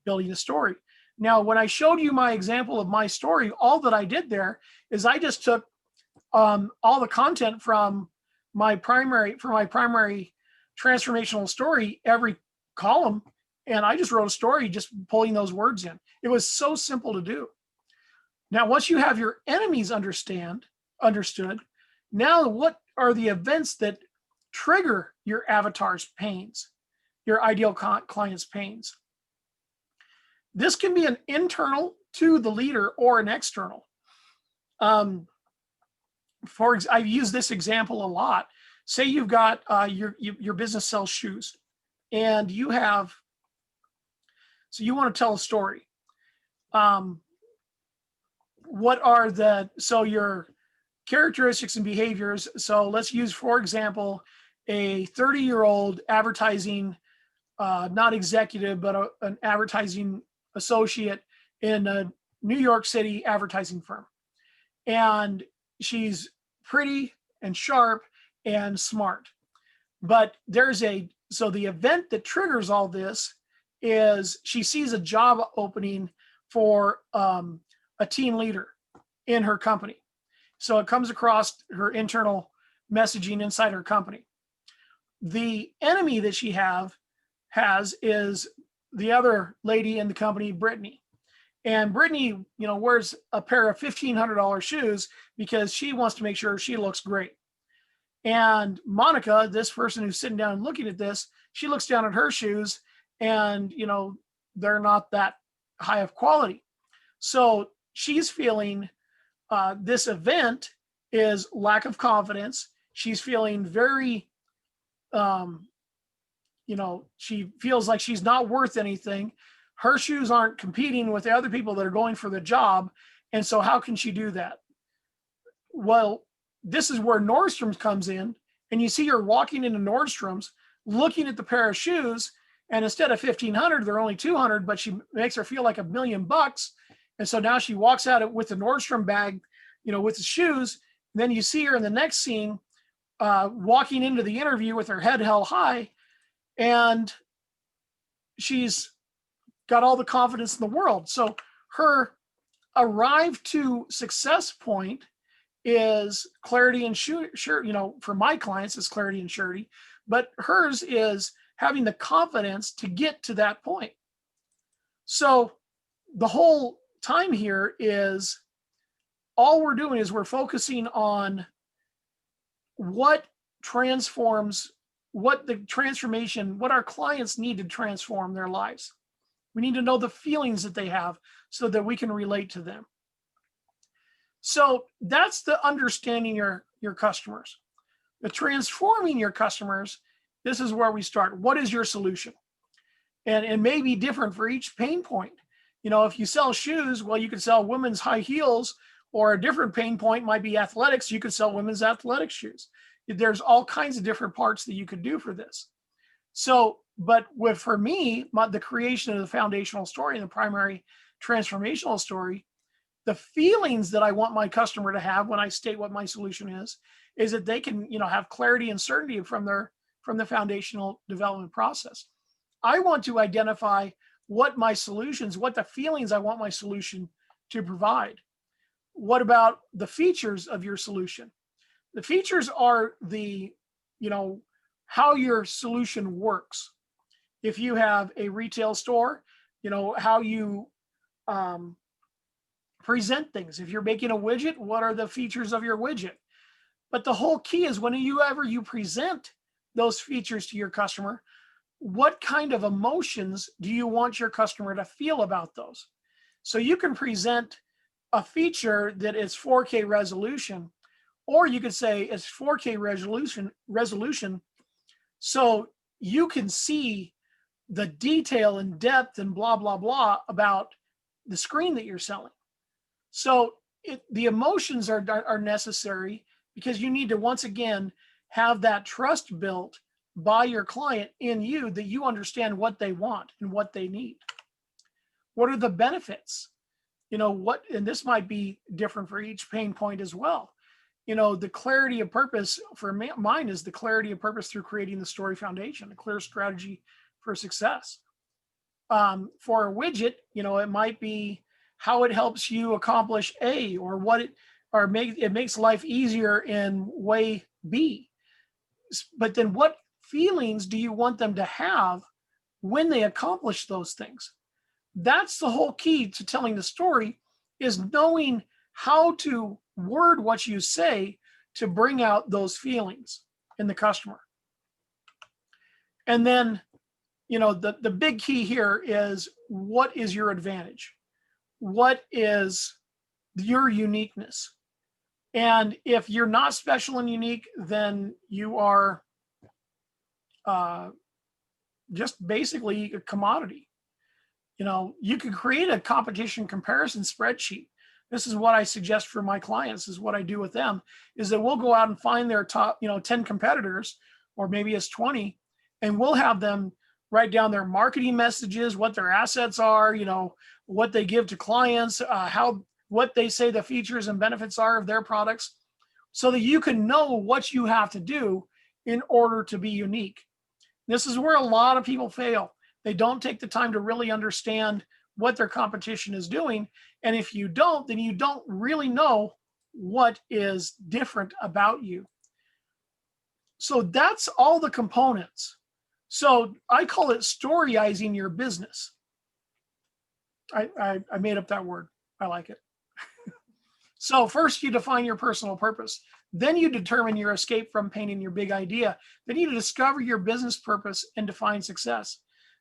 building a story. Now, when I showed you my example of my story, all that I did there is I just took all the content from my primary transformational story, every column, and I just wrote a story just pulling those words in. It was so simple to do. Now, once you have your enemies understood, now what are the events that trigger your avatar's pains, your ideal client's pains? This can be an internal to the leader or an external. I've used this example a lot. Say you've got your business sells shoes, and you want to tell a story. Your characteristics and behaviors. So let's use, for example, a 30-year-old advertising, not executive, but an advertising associate in a New York City advertising firm. And she's pretty and sharp and smart. But the event that triggers all this is she sees a job opening for a team leader in her company. So it comes across her internal messaging inside her company. The enemy that she has is the other lady in the company, Brittany. And Brittany, wears a pair of $1,500 shoes because she wants to make sure she looks great. And Monica, this person who's sitting down and looking at this, she looks down at her shoes and, they're not that high of quality. So she's feeling this event is lack of confidence. She's feeling very, she feels like she's not worth anything. Her shoes aren't competing with the other people that are going for the job. And so how can she do that? Well, this is where Nordstrom's comes in, and you see her walking into Nordstrom's looking at the pair of shoes, and instead of 1,500, they're only 200, but she makes her feel like $1 million. And so now she walks out with the Nordstrom bag, with the shoes. And then you see her in the next scene walking into the interview with her head held high, and she's got all the confidence in the world. So her arrive to success point is clarity and surety. For my clients, it's clarity and surety, but hers is having the confidence to get to that point. So the whole time here is all we're doing is we're focusing on what transforms, what our clients need to transform their lives. We need to know the feelings that they have so that we can relate to them. So that's the understanding your customers. The transforming your customers, this is where we start. What is your solution? And it may be different for each pain point. If you sell shoes, well, you could sell women's high heels, or a different pain point might be athletics. You could sell women's athletic shoes. There's all kinds of different parts that you could do for this. So, for me, the creation of the foundational story and the primary transformational story, The feelings that I want my customer to have when I state what my solution is that they can, have clarity and certainty from the foundational development process. I want to identify what the feelings I want my solution to provide. What about the features of your solution? The features are how your solution works. If you have a retail store, how you present things. If you're making a widget, what are the features of your widget? But the whole key is whenever you present those features to your customer, what kind of emotions do you want your customer to feel about those? So you can present a feature that is 4K resolution, or you could say it's 4K resolution, so you can see the detail and depth and blah, blah, blah about the screen that you're selling. So the emotions are necessary because you need to, once again, have that trust built by your client in you that you understand what they want and what they need. What are the benefits? And this might be different for each pain point as well. The clarity of purpose for mine is the clarity of purpose through creating the story foundation, a clear strategy for success. For a widget, it might be how it helps you accomplish A, or it makes life easier in way B. But then what feelings do you want them to have when they accomplish those things? That's the whole key to telling the story, is knowing how to word what you say to bring out those feelings in the customer. And then, the big key here is, what is your advantage? What is your uniqueness? And if you're not special and unique, then you are just basically a commodity. You can create a competition comparison spreadsheet. This is what I suggest for my clients, is what I do with them, is that we'll go out and find their top, 10 competitors, or maybe it's 20, and we'll have them write down their marketing messages, what their assets are, what they give to clients, what they say the features and benefits are of their products, so that you can know what you have to do in order to be unique. This is where a lot of people fail. They don't take the time to really understand what their competition is doing. And if you don't, then you don't really know what is different about you. So that's all the components. So I call it storyizing your business. I made up that word. I like it. So first you define your personal purpose. Then you determine your escape from pain and your big idea. Then you discover your business purpose and define success.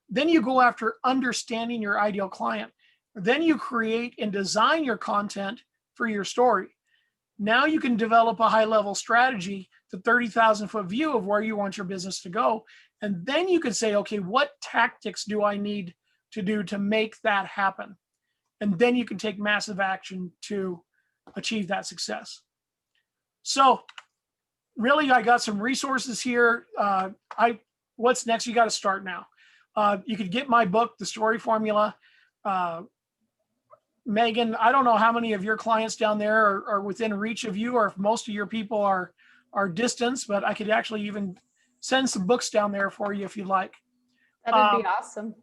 Then you go after understanding your ideal client. Then you create and design your content for your story. Now you can develop a high-level strategy, the 30,000-foot view of where you want your business to go. And then you can say, okay, what tactics do I need to do to make that happen? And then you can take massive action to achieve that success. So really, I got some resources here. What's next? You got to start now. You could get my book, The Story Formula. Megan, I don't know how many of your clients down there are within reach of you, or if most of your people are distant, but I could actually even send some books down there for you if you'd like. That'd be awesome.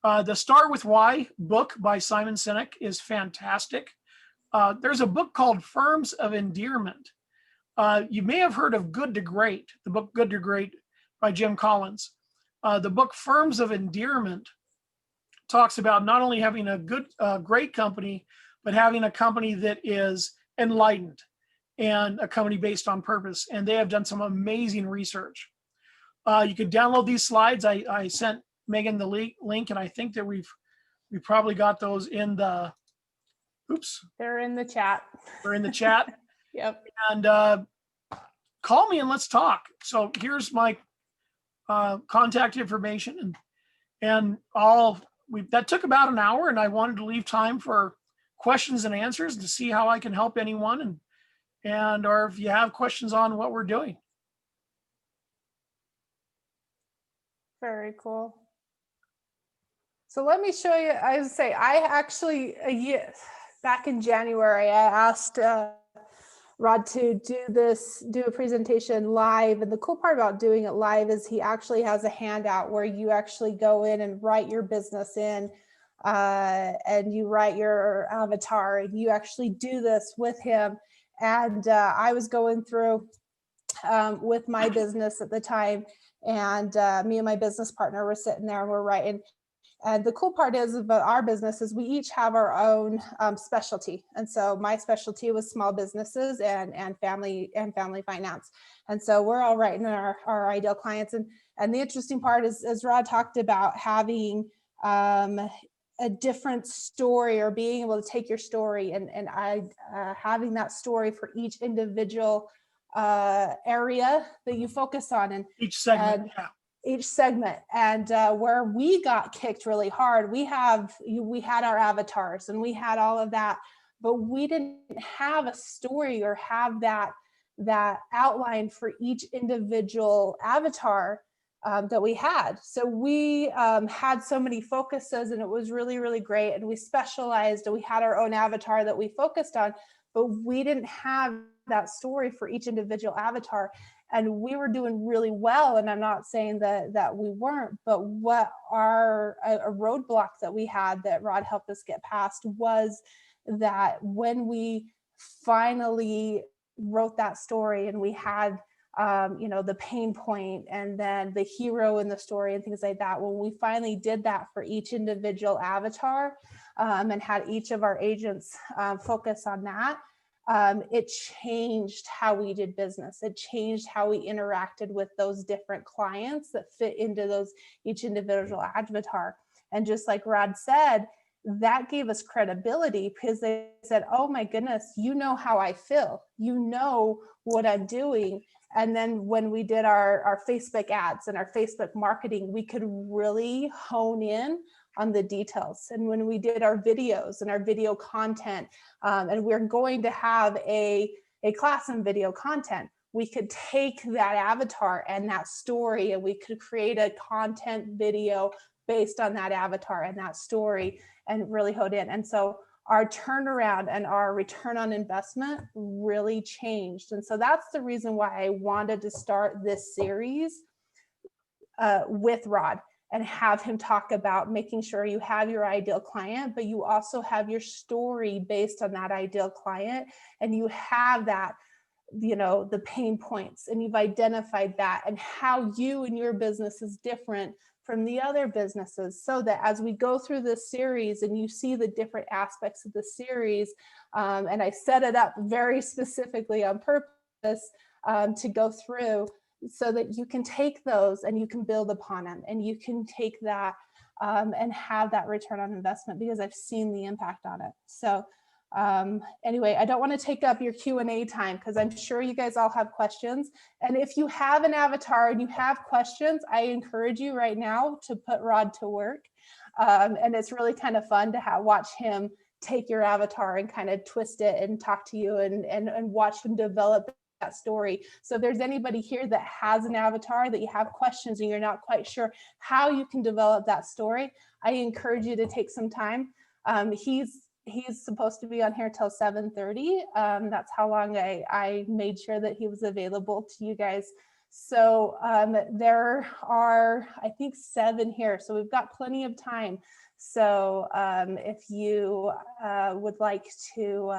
The Start With Why book by Simon Sinek is fantastic. There's a book called Firms of Endearment. You may have heard of Good to Great, the book Good to Great by Jim Collins. The book Firms of Endearment talks about not only having a great company, but having a company that is enlightened and a company based on purpose. And they have done some amazing research. You could download these slides. I sent Megan the link, and I think that we probably got those in the, They're in the chat. They're in the chat. Yep. And call me and let's talk. So here's my contact information, and that took about an hour, and I wanted to leave time for questions and answers to see how I can help anyone, or if you have questions on what we're doing. Very cool. So let me show you. I would say I actually back in January, I asked Rod to do a presentation live. And the cool part about doing it live is he actually has a handout where you actually go in and write your business in, and you write your avatar, and you actually do this with him. And I was going through with my business at the time, and me and my business partner were sitting there and we're writing. And the cool part is about our business is we each have our own specialty. And so my specialty was small businesses and family finance. And so we're all writing our ideal clients. And the interesting part is, as Rod talked about, having a different story, or being able to take your story and having that story for each individual area that you focus on, and Each segment. each segment. And where we got kicked really hard, we had our avatars and we had all of that, but we didn't have a story or have that outline for each individual avatar that we had. So we had so many focuses, and it was really, really great. And we specialized, and we had our own avatar that we focused on, but we didn't have that story for each individual avatar. And we were doing really well. And I'm not saying that we weren't, but what a roadblock that we had that Rod helped us get past was that when we finally wrote that story and we had the pain point and then the hero in the story and things like that, when we finally did that for each individual avatar and had each of our agents focus on that, it changed how we did business. It changed how we interacted with those different clients that fit into each individual avatar. And just like Rod said, that gave us credibility, because they said, oh my goodness, you know how I feel, you know what I'm doing. And then when we did our Facebook ads and our Facebook marketing, we could really hone in on the details. And when we did our videos and our video content, and we're going to have a class in video content, we could take that avatar and that story, and we could create a content video based on that avatar and that story and really hone in. And so our turnaround and our return on investment really changed. And so that's the reason why I wanted to start this series with Rod, and have him talk about making sure you have your ideal client, but you also have your story based on that ideal client, and you have that, the pain points, and you've identified that, and how you and your business is different from the other businesses, so that as we go through this series and you see the different aspects of the series, and I set it up very specifically on purpose to go through, so that you can take those and you can build upon them, and you can take that and have that return on investment, because I've seen the impact on it. So anyway, I don't want to take up your Q&A time, because I'm sure you guys all have questions. And if you have an avatar and you have questions, I encourage you right now to put Rod to work. And it's really kind of fun to watch him take your avatar and kind of twist it and talk to you and watch him develop that story. So if there's anybody here that has an avatar that you have questions and you're not quite sure how you can develop that story, I encourage you to take some time. He's supposed to be on here till 7:30. That's how long I made sure that he was available to you guys. So there are, I think, 7 here. So we've got plenty of time. So if you would like to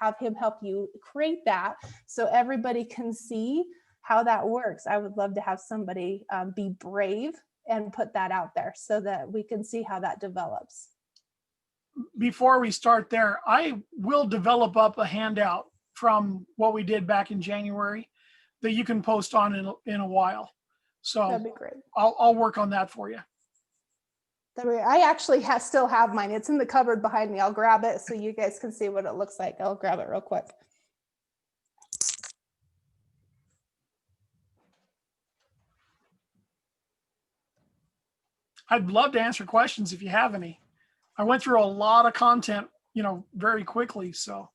have him help you create that so everybody can see how that works, I would love to have somebody be brave and put that out there so that we can see how that develops. Before we start there, I will develop up a handout from what we did back in January that you can post on in a while. So that'd be great. I'll work on that for you. I actually still have mine. It's in the cupboard behind me. I'll grab it so you guys can see what it looks like. I'll grab it real quick. I'd love to answer questions if you have any. I went through a lot of content, very quickly. So.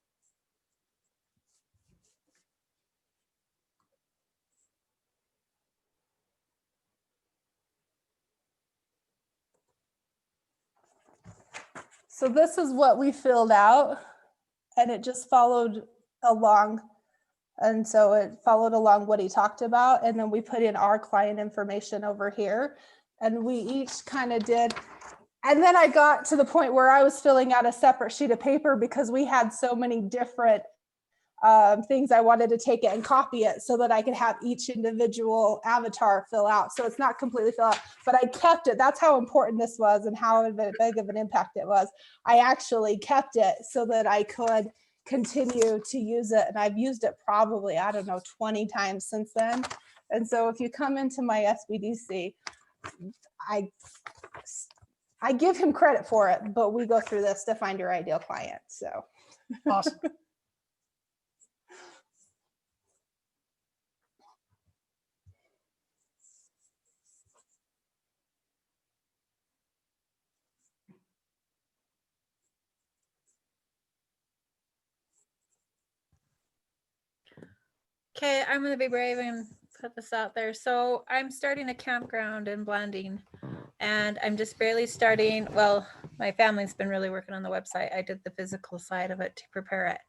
So this is what we filled out. and it just followed along. And so it followed along what he talked about. And then we put in our client information over here, and we each kind of did. And then I got to the point where I was filling out a separate sheet of paper because we had so many different things I wanted to take it and copy it so that I could have each individual avatar fill out. So it's not completely fill out, but I kept it. That's how important this was and how big of an impact it was. I actually kept it so that I could continue to use it. And I've used it probably, I don't know, 20 times since then. And so if you come into my SBDC, I give him credit for it, but we go through this to find your ideal client. So Awesome. Okay, I'm gonna be brave and put this out there. So I'm starting a campground in Blanding, and I'm just barely starting. Well, my family's been really working on the website. I did the physical side of it to prepare it.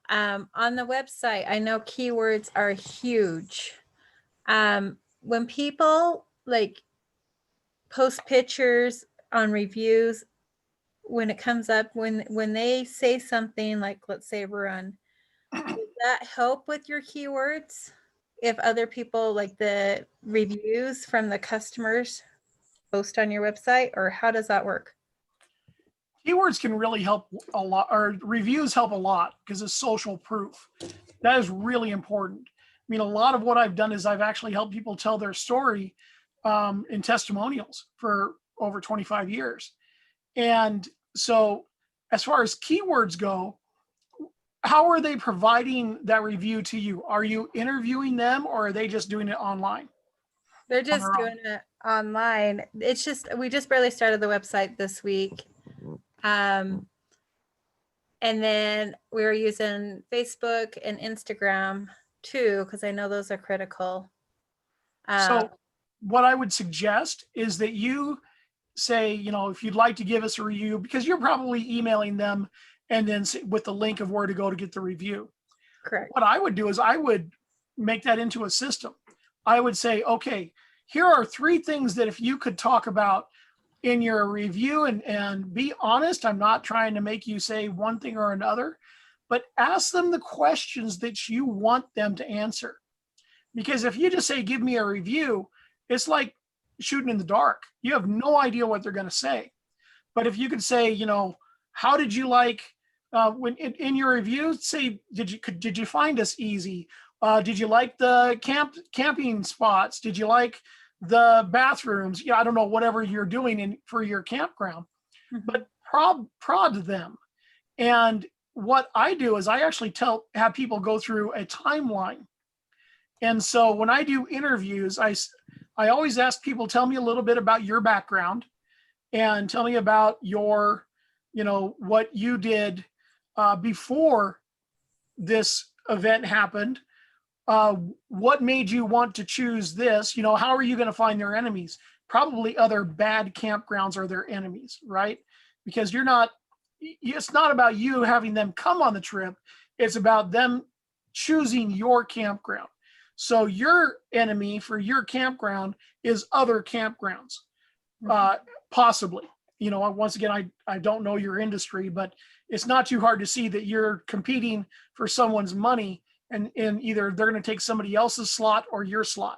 On the website, I know keywords are huge. When people like post pictures on reviews, when it comes up, when they say something like, let's say run, does that help with your keywords? If other people like the reviews from the customers post on your website, or how does that work? Keywords can really help a lot, or reviews help a lot because it's social proof. That is really important. I mean, a lot of what I've done is I've actually helped people tell their story in testimonials for over 25 years. And so as far as keywords go, how are they providing that review to you? Are you interviewing them, or are they just doing it online? They're just doing it online. It's just, we just barely started the website this week. And then we were using Facebook and Instagram too, because I know those are critical. So what I would suggest is that you say, you know, if you'd like to give us a review, because you're probably emailing them and then with the link of where to go to get the review. Correct. What I would do is I would make that into a system. I would say, okay, here are 3 things that if you could talk about in your review, and be honest, I'm not trying to make you say one thing or another, but ask them the questions that you want them to answer. Because if you just say, give me a review, it's like shooting in the dark. You have no idea what they're going to say. But if you could say, you know, how did you like, when in your review, say, did you find us easy? Did you like the camping spots? Did you like the bathrooms? Yeah, I don't know, whatever you're doing for your campground, but prod them. And what I do is I actually have people go through a timeline. And so when I do interviews, I always ask people, tell me a little bit about your background and tell me about your, you know, what you did before this event happened. What made you want to choose this? You know, how are you going to find their enemies? Probably other bad campgrounds are their enemies, right? Because it's not about you having them come on the trip. It's about them choosing your campground. So your enemy for your campground is other campgrounds, possibly. You know, once again, I don't know your industry, but it's not too hard to see that you're competing for someone's money, and either they're going to take somebody else's slot or your slot.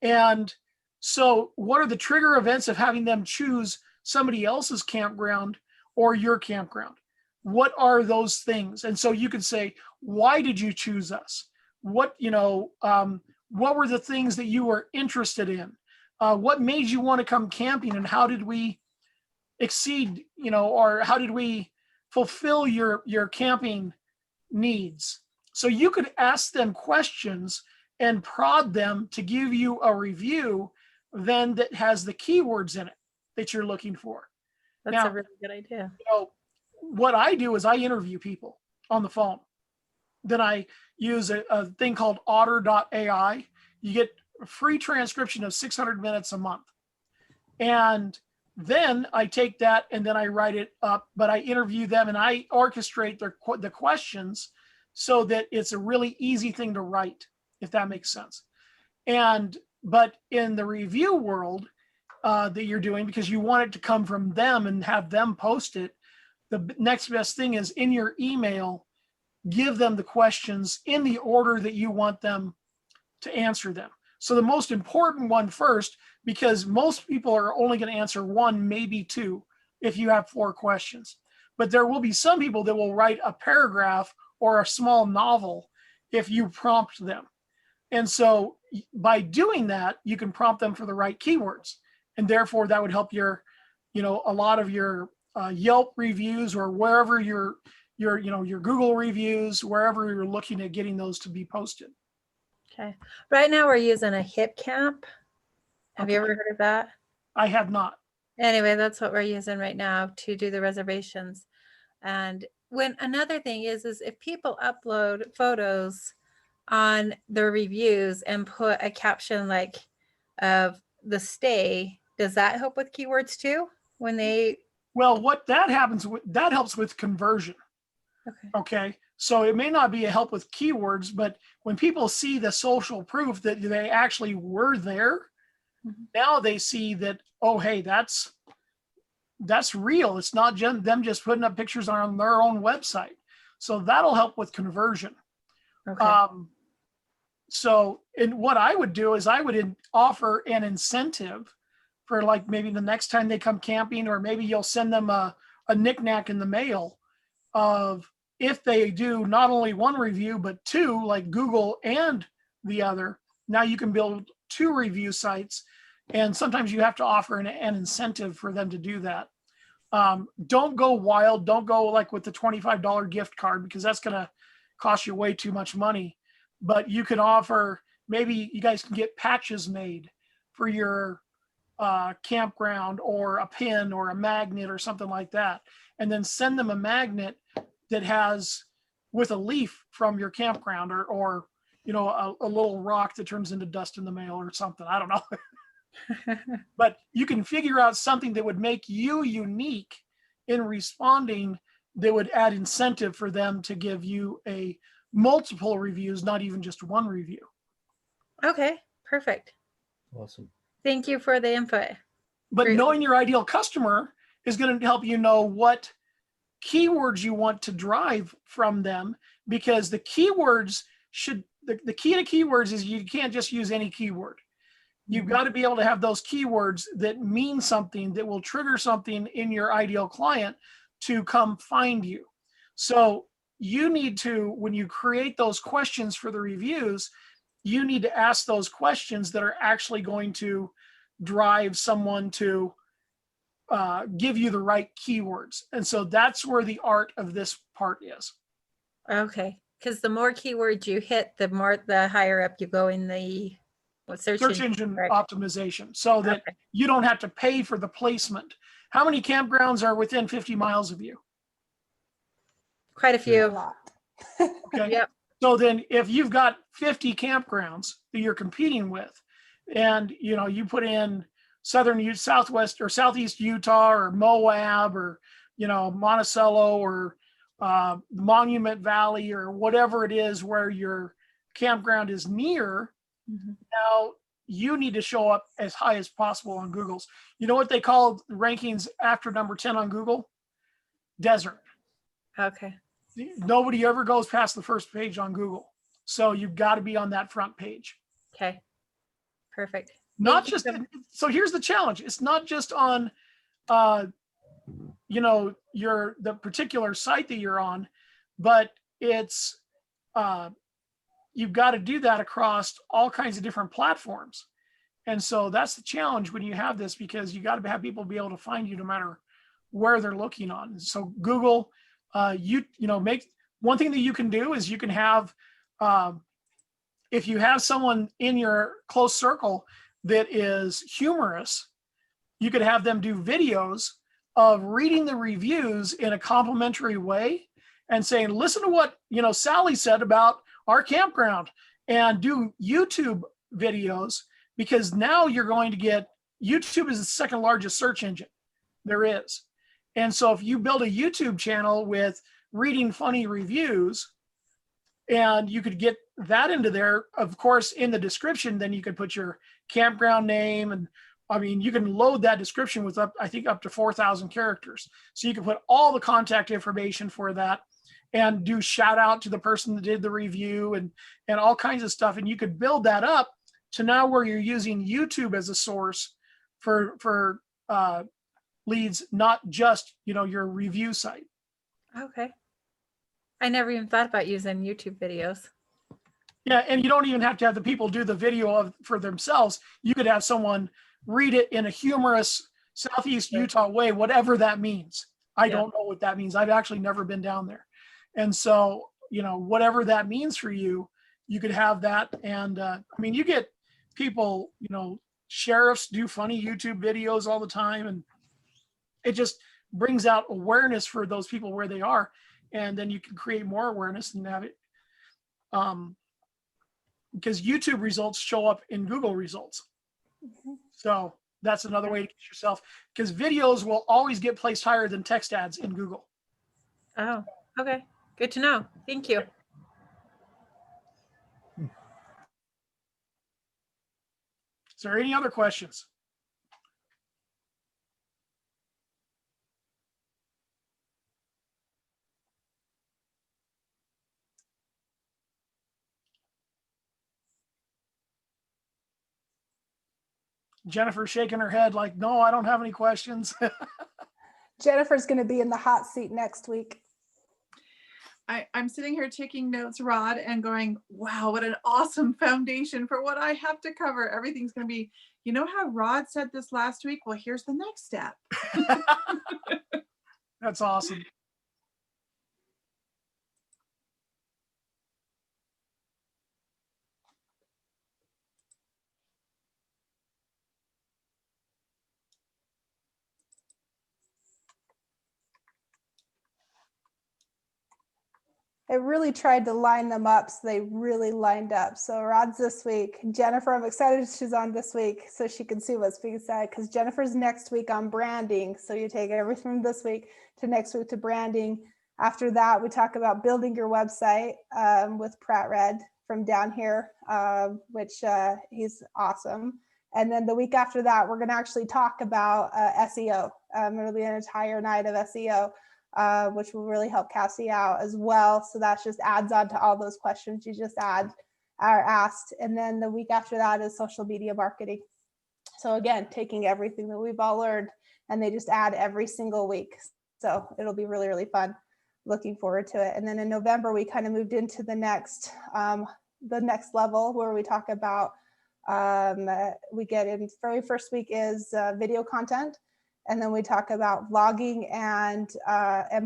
And so what are the trigger events of having them choose somebody else's campground or your campground? What are those things? And so you could say, why did you choose us? What, you know, what were the things that you were interested in? What made you want to come camping, and how did we exceed, you know, or how did we fulfill your camping needs? So you could ask them questions and prod them to give you a review then that has the keywords in it that you're looking for. That's Now, a really good idea. You know, what I do is I interview people on the phone. Then I use a thing called otter.ai. You get a free transcription of 600 minutes a month. And Then I take that and then I write it up, but I interview them and I orchestrate the questions so that it's a really easy thing to write, if that makes sense. But in the review world that you're doing, because you want it to come from them and have them post it, the next best thing is in your email, give them the questions in the order that you want them to answer them. So the most important one first, because most people are only going to answer one, maybe two, if you have 4 questions. But there will be some people that will write a paragraph or a small novel if you prompt them. And so by doing that, you can prompt them for the right keywords. And therefore that would help your, a lot of your Yelp reviews or wherever your Google reviews, wherever you're looking at getting those to be posted. Okay. Right now we're using a hip camp. Have you ever heard of that? I have not. Anyway, that's what we're using right now to do the reservations. And when another thing is if people upload photos on their reviews and put a caption like of the stay, does that help with keywords too? When they what that happens with, that helps with conversion. Okay. So it may not be a help with keywords, but when people see the social proof that they actually were there, now they see that, oh, hey, that's real. It's not just them just putting up pictures on their own website. So that'll help with conversion. Okay. So, and what I would do is I would offer an incentive for like maybe the next time they come camping, or maybe you'll send them a knick-knack in the mail of, if they do not only 1 review, but 2, like Google and the other, now you can build 2 review sites. And sometimes you have to offer an incentive for them to do that. Don't go wild. Don't go like with the $25 gift card, because that's going to cost you way too much money. But you can offer, maybe you guys can get patches made for your campground, or a pin or a magnet or something like that. And then send them a magnet that has with a leaf from your campground, or a little rock that turns into dust in the mail or something. I don't know. But you can figure out something that would make you unique in responding, that would add incentive for them to give you a multiple reviews, not even just 1 review. Okay, perfect. Awesome. Thank you for the input. But Great. knowing your ideal customer is going to help you know what keywords you want to drive from them, because the keywords should, the key to keywords is you can't just use any keyword. You've got to be able to have those keywords that mean something, that will trigger something in your ideal client to come find you. So you need to, when you create those questions for the reviews, you need to ask those questions that are actually going to drive someone to give you the right keywords. And so that's where the art of this part is. Okay, because the more keywords you hit, the higher up you go in the search engine right? optimization, so that you don't have to pay for the placement. How many campgrounds are within 50 miles of you? Quite a few. A lot. Okay. Yep. So then if you've got 50 campgrounds that you're competing with, and you put in southwest or southeast Utah, or Moab, or Monticello, or Monument Valley, or whatever it is where your campground is near, now you need to show up as high as possible on Google's. You know what they call the rankings after number 10 on Google? Desert. Okay. Nobody ever goes past the first page on Google. So you've got to be on that front page. Okay. Perfect. Not just, so here's the challenge. It's not just on, the particular site that you're on, but it's, you've got to do that across all kinds of different platforms. And so that's the challenge when you have this, because you got to have people be able to find you no matter where they're looking on. So Google, make one thing that you can do is you can have, if you have someone in your close circle that is humorous, you could have them do videos of reading the reviews in a complimentary way and saying, listen to what, Sally said about our campground, and do YouTube videos, because now you're going to get, YouTube is the second largest search engine. There is. And so if you build a YouTube channel with reading funny reviews, and you could get that into there, of course, in the description, then you could put your campground name. And I mean, you can load that description with I think up to 4,000 characters. So you can put all the contact information for that and do shout out to the person that did the review and all kinds of stuff. And you could build that up to now where you're using YouTube as a source for leads, not just, your review site. Okay. I never even thought about using YouTube videos. Yeah, and you don't even have to have the people do the video for themselves. You could have someone read it in a humorous Southeast Utah way, whatever that means. I don't know what that means. I've actually never been down there. And so, whatever that means for you, you could have that. And I mean, you get people, sheriffs do funny YouTube videos all the time. And it just brings out awareness for those people where they are. And then you can create more awareness and have it. Because YouTube results show up in Google results. Mhm. So that's another way to get yourself, because videos will always get placed higher than text ads in Google. Oh, okay. Good to know. Thank you. Is there any other questions? Jennifer shaking her head like, no, I don't have any questions. Jennifer's going to be in the hot seat next week. I'm sitting here taking notes, Rod, and going, wow, what an awesome foundation for what I have to cover. Everything's going to be, how Rod said this last week? Well, here's the next step. That's awesome. I really tried to line them up so they really lined up. So Rod's this week. Jennifer, I'm excited she's on this week so she can see what's being said, because Jennifer's next week on branding. So you take everything from this week to next week to branding. After that, we talk about building your website with Pratt Red from down here, which he's awesome. And then the week after that, we're going to actually talk about SEO. It'll be an entire night of SEO. Which will really help Cassie out as well. So that just adds on to all those questions you just are asked. And then the week after that is social media marketing. So again, taking everything that we've all learned, and they just add every single week. So it'll be really, really fun. Looking forward to it. And then in November, we kind of moved into the next level where we talk about, we get in very first week is video content. And then we talk about vlogging and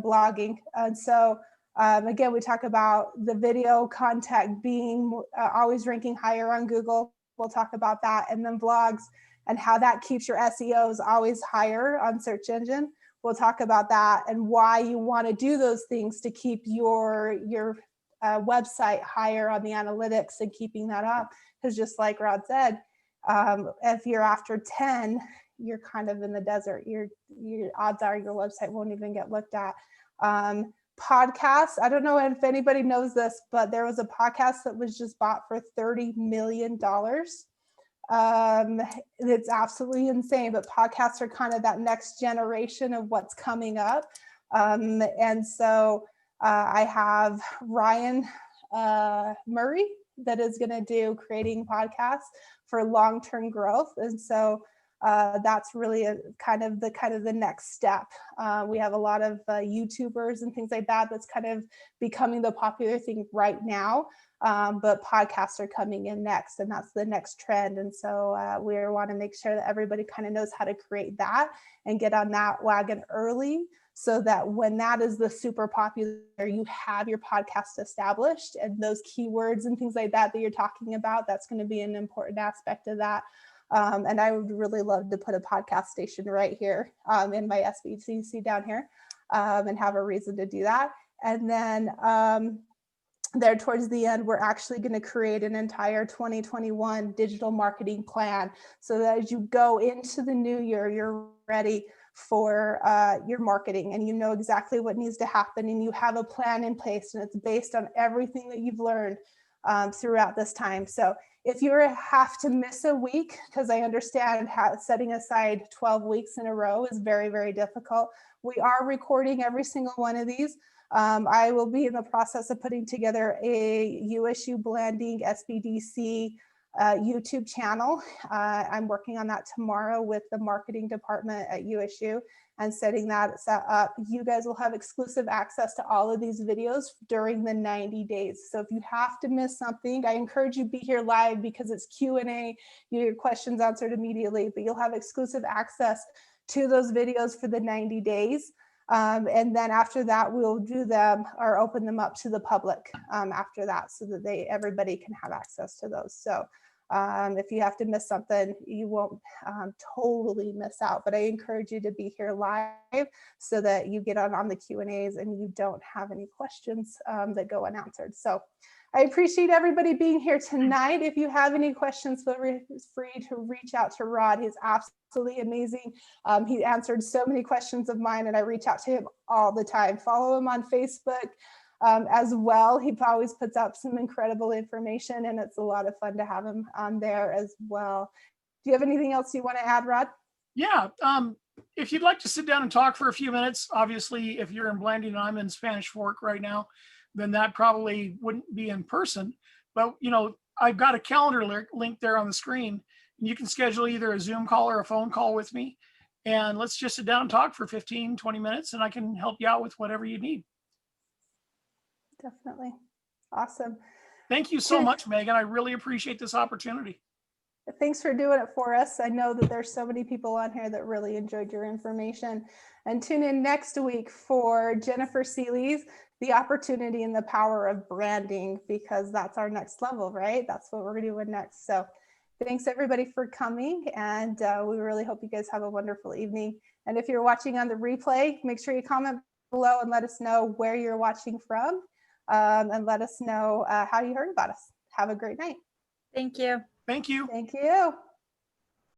blogging. And so again, we talk about the video content being always ranking higher on Google. We'll talk about that. And then vlogs and how that keeps your SEOs always higher on search engine. We'll talk about that and why you want to do those things to keep your website higher on the analytics and keeping that up. Because just like Rod said, if you're after 10, you're kind of in the desert. Your odds are your website won't even get looked at. Podcasts, I don't know if anybody knows this, but there was a podcast that was just bought for $30 million. It's absolutely insane, but podcasts are kind of that next generation of what's coming up. And so I have Ryan Murray that is going to do creating podcasts for long-term growth. And so that's really kind of the next step. We have a lot of YouTubers and things like that. That's kind of becoming the popular thing right now. But podcasts are coming in next, and that's the next trend. And so we want to make sure that everybody kind of knows how to create that and get on that wagon early, so that when that is the super popular, you have your podcast established, and those keywords and things like that you're talking about, that's going to be an important aspect of that. And I would really love to put a podcast station right here in my SBCC down here and have a reason to do that. And then there towards the end, we're actually going to create an entire 2021 digital marketing plan, so that as you go into the new year, you're ready for your marketing, and you know exactly what needs to happen, and you have a plan in place, and it's based on everything that you've learned throughout this time. So if you have to miss a week, because I understand how setting aside 12 weeks in a row is very, very difficult, we are recording every single one of these. I will be in the process of putting together a USU Blending SBDC YouTube channel. I'm working on that tomorrow with the marketing department at USU and setting that set up. You guys will have exclusive access to all of these videos during the 90 days. So if you have to miss something, I encourage you to be here live because it's Q&A, your questions answered immediately, but you'll have exclusive access to those videos for the 90 days. And then after that, we'll do them or open them up to the public after that so that everybody can have access to those. So if you have to miss something, you won't totally miss out, but I encourage you to be here live so that you get on the Q&As and you don't have any questions that go unanswered. So I appreciate everybody being here tonight. If you have any questions, feel free to reach out to Rod. He's absolutely amazing. He answered so many questions of mine, and I reach out to him all the time. Follow him on Facebook as well. He always puts up some incredible information, and it's a lot of fun to have him on there as well. Do you have anything else you want to add, Rod? Yeah. If you'd like to sit down and talk for a few minutes, obviously, if you're in Blanding and I'm in Spanish Fork right now, then that probably wouldn't be in person. But, you know, I've got a calendar link there on the screen. And you can schedule either a Zoom call or a phone call with me. And let's just sit down and talk for 15, 20 minutes, and I can help you out with whatever you need. Definitely. Awesome. Thank you so much, Megan. I really appreciate this opportunity. Thanks for doing it for us. I know that there's so many people on here that really enjoyed your information. And tune in next week for Jennifer Seeley's The Opportunity and the Power of Branding, because that's our next level, right? That's what we're doing next. So thanks everybody for coming. And we really hope you guys have a wonderful evening. And if you're watching on the replay, make sure you comment below and let us know where you're watching from. And let us know how you heard about us. Have a great night. Thank you. Thank you. Thank you.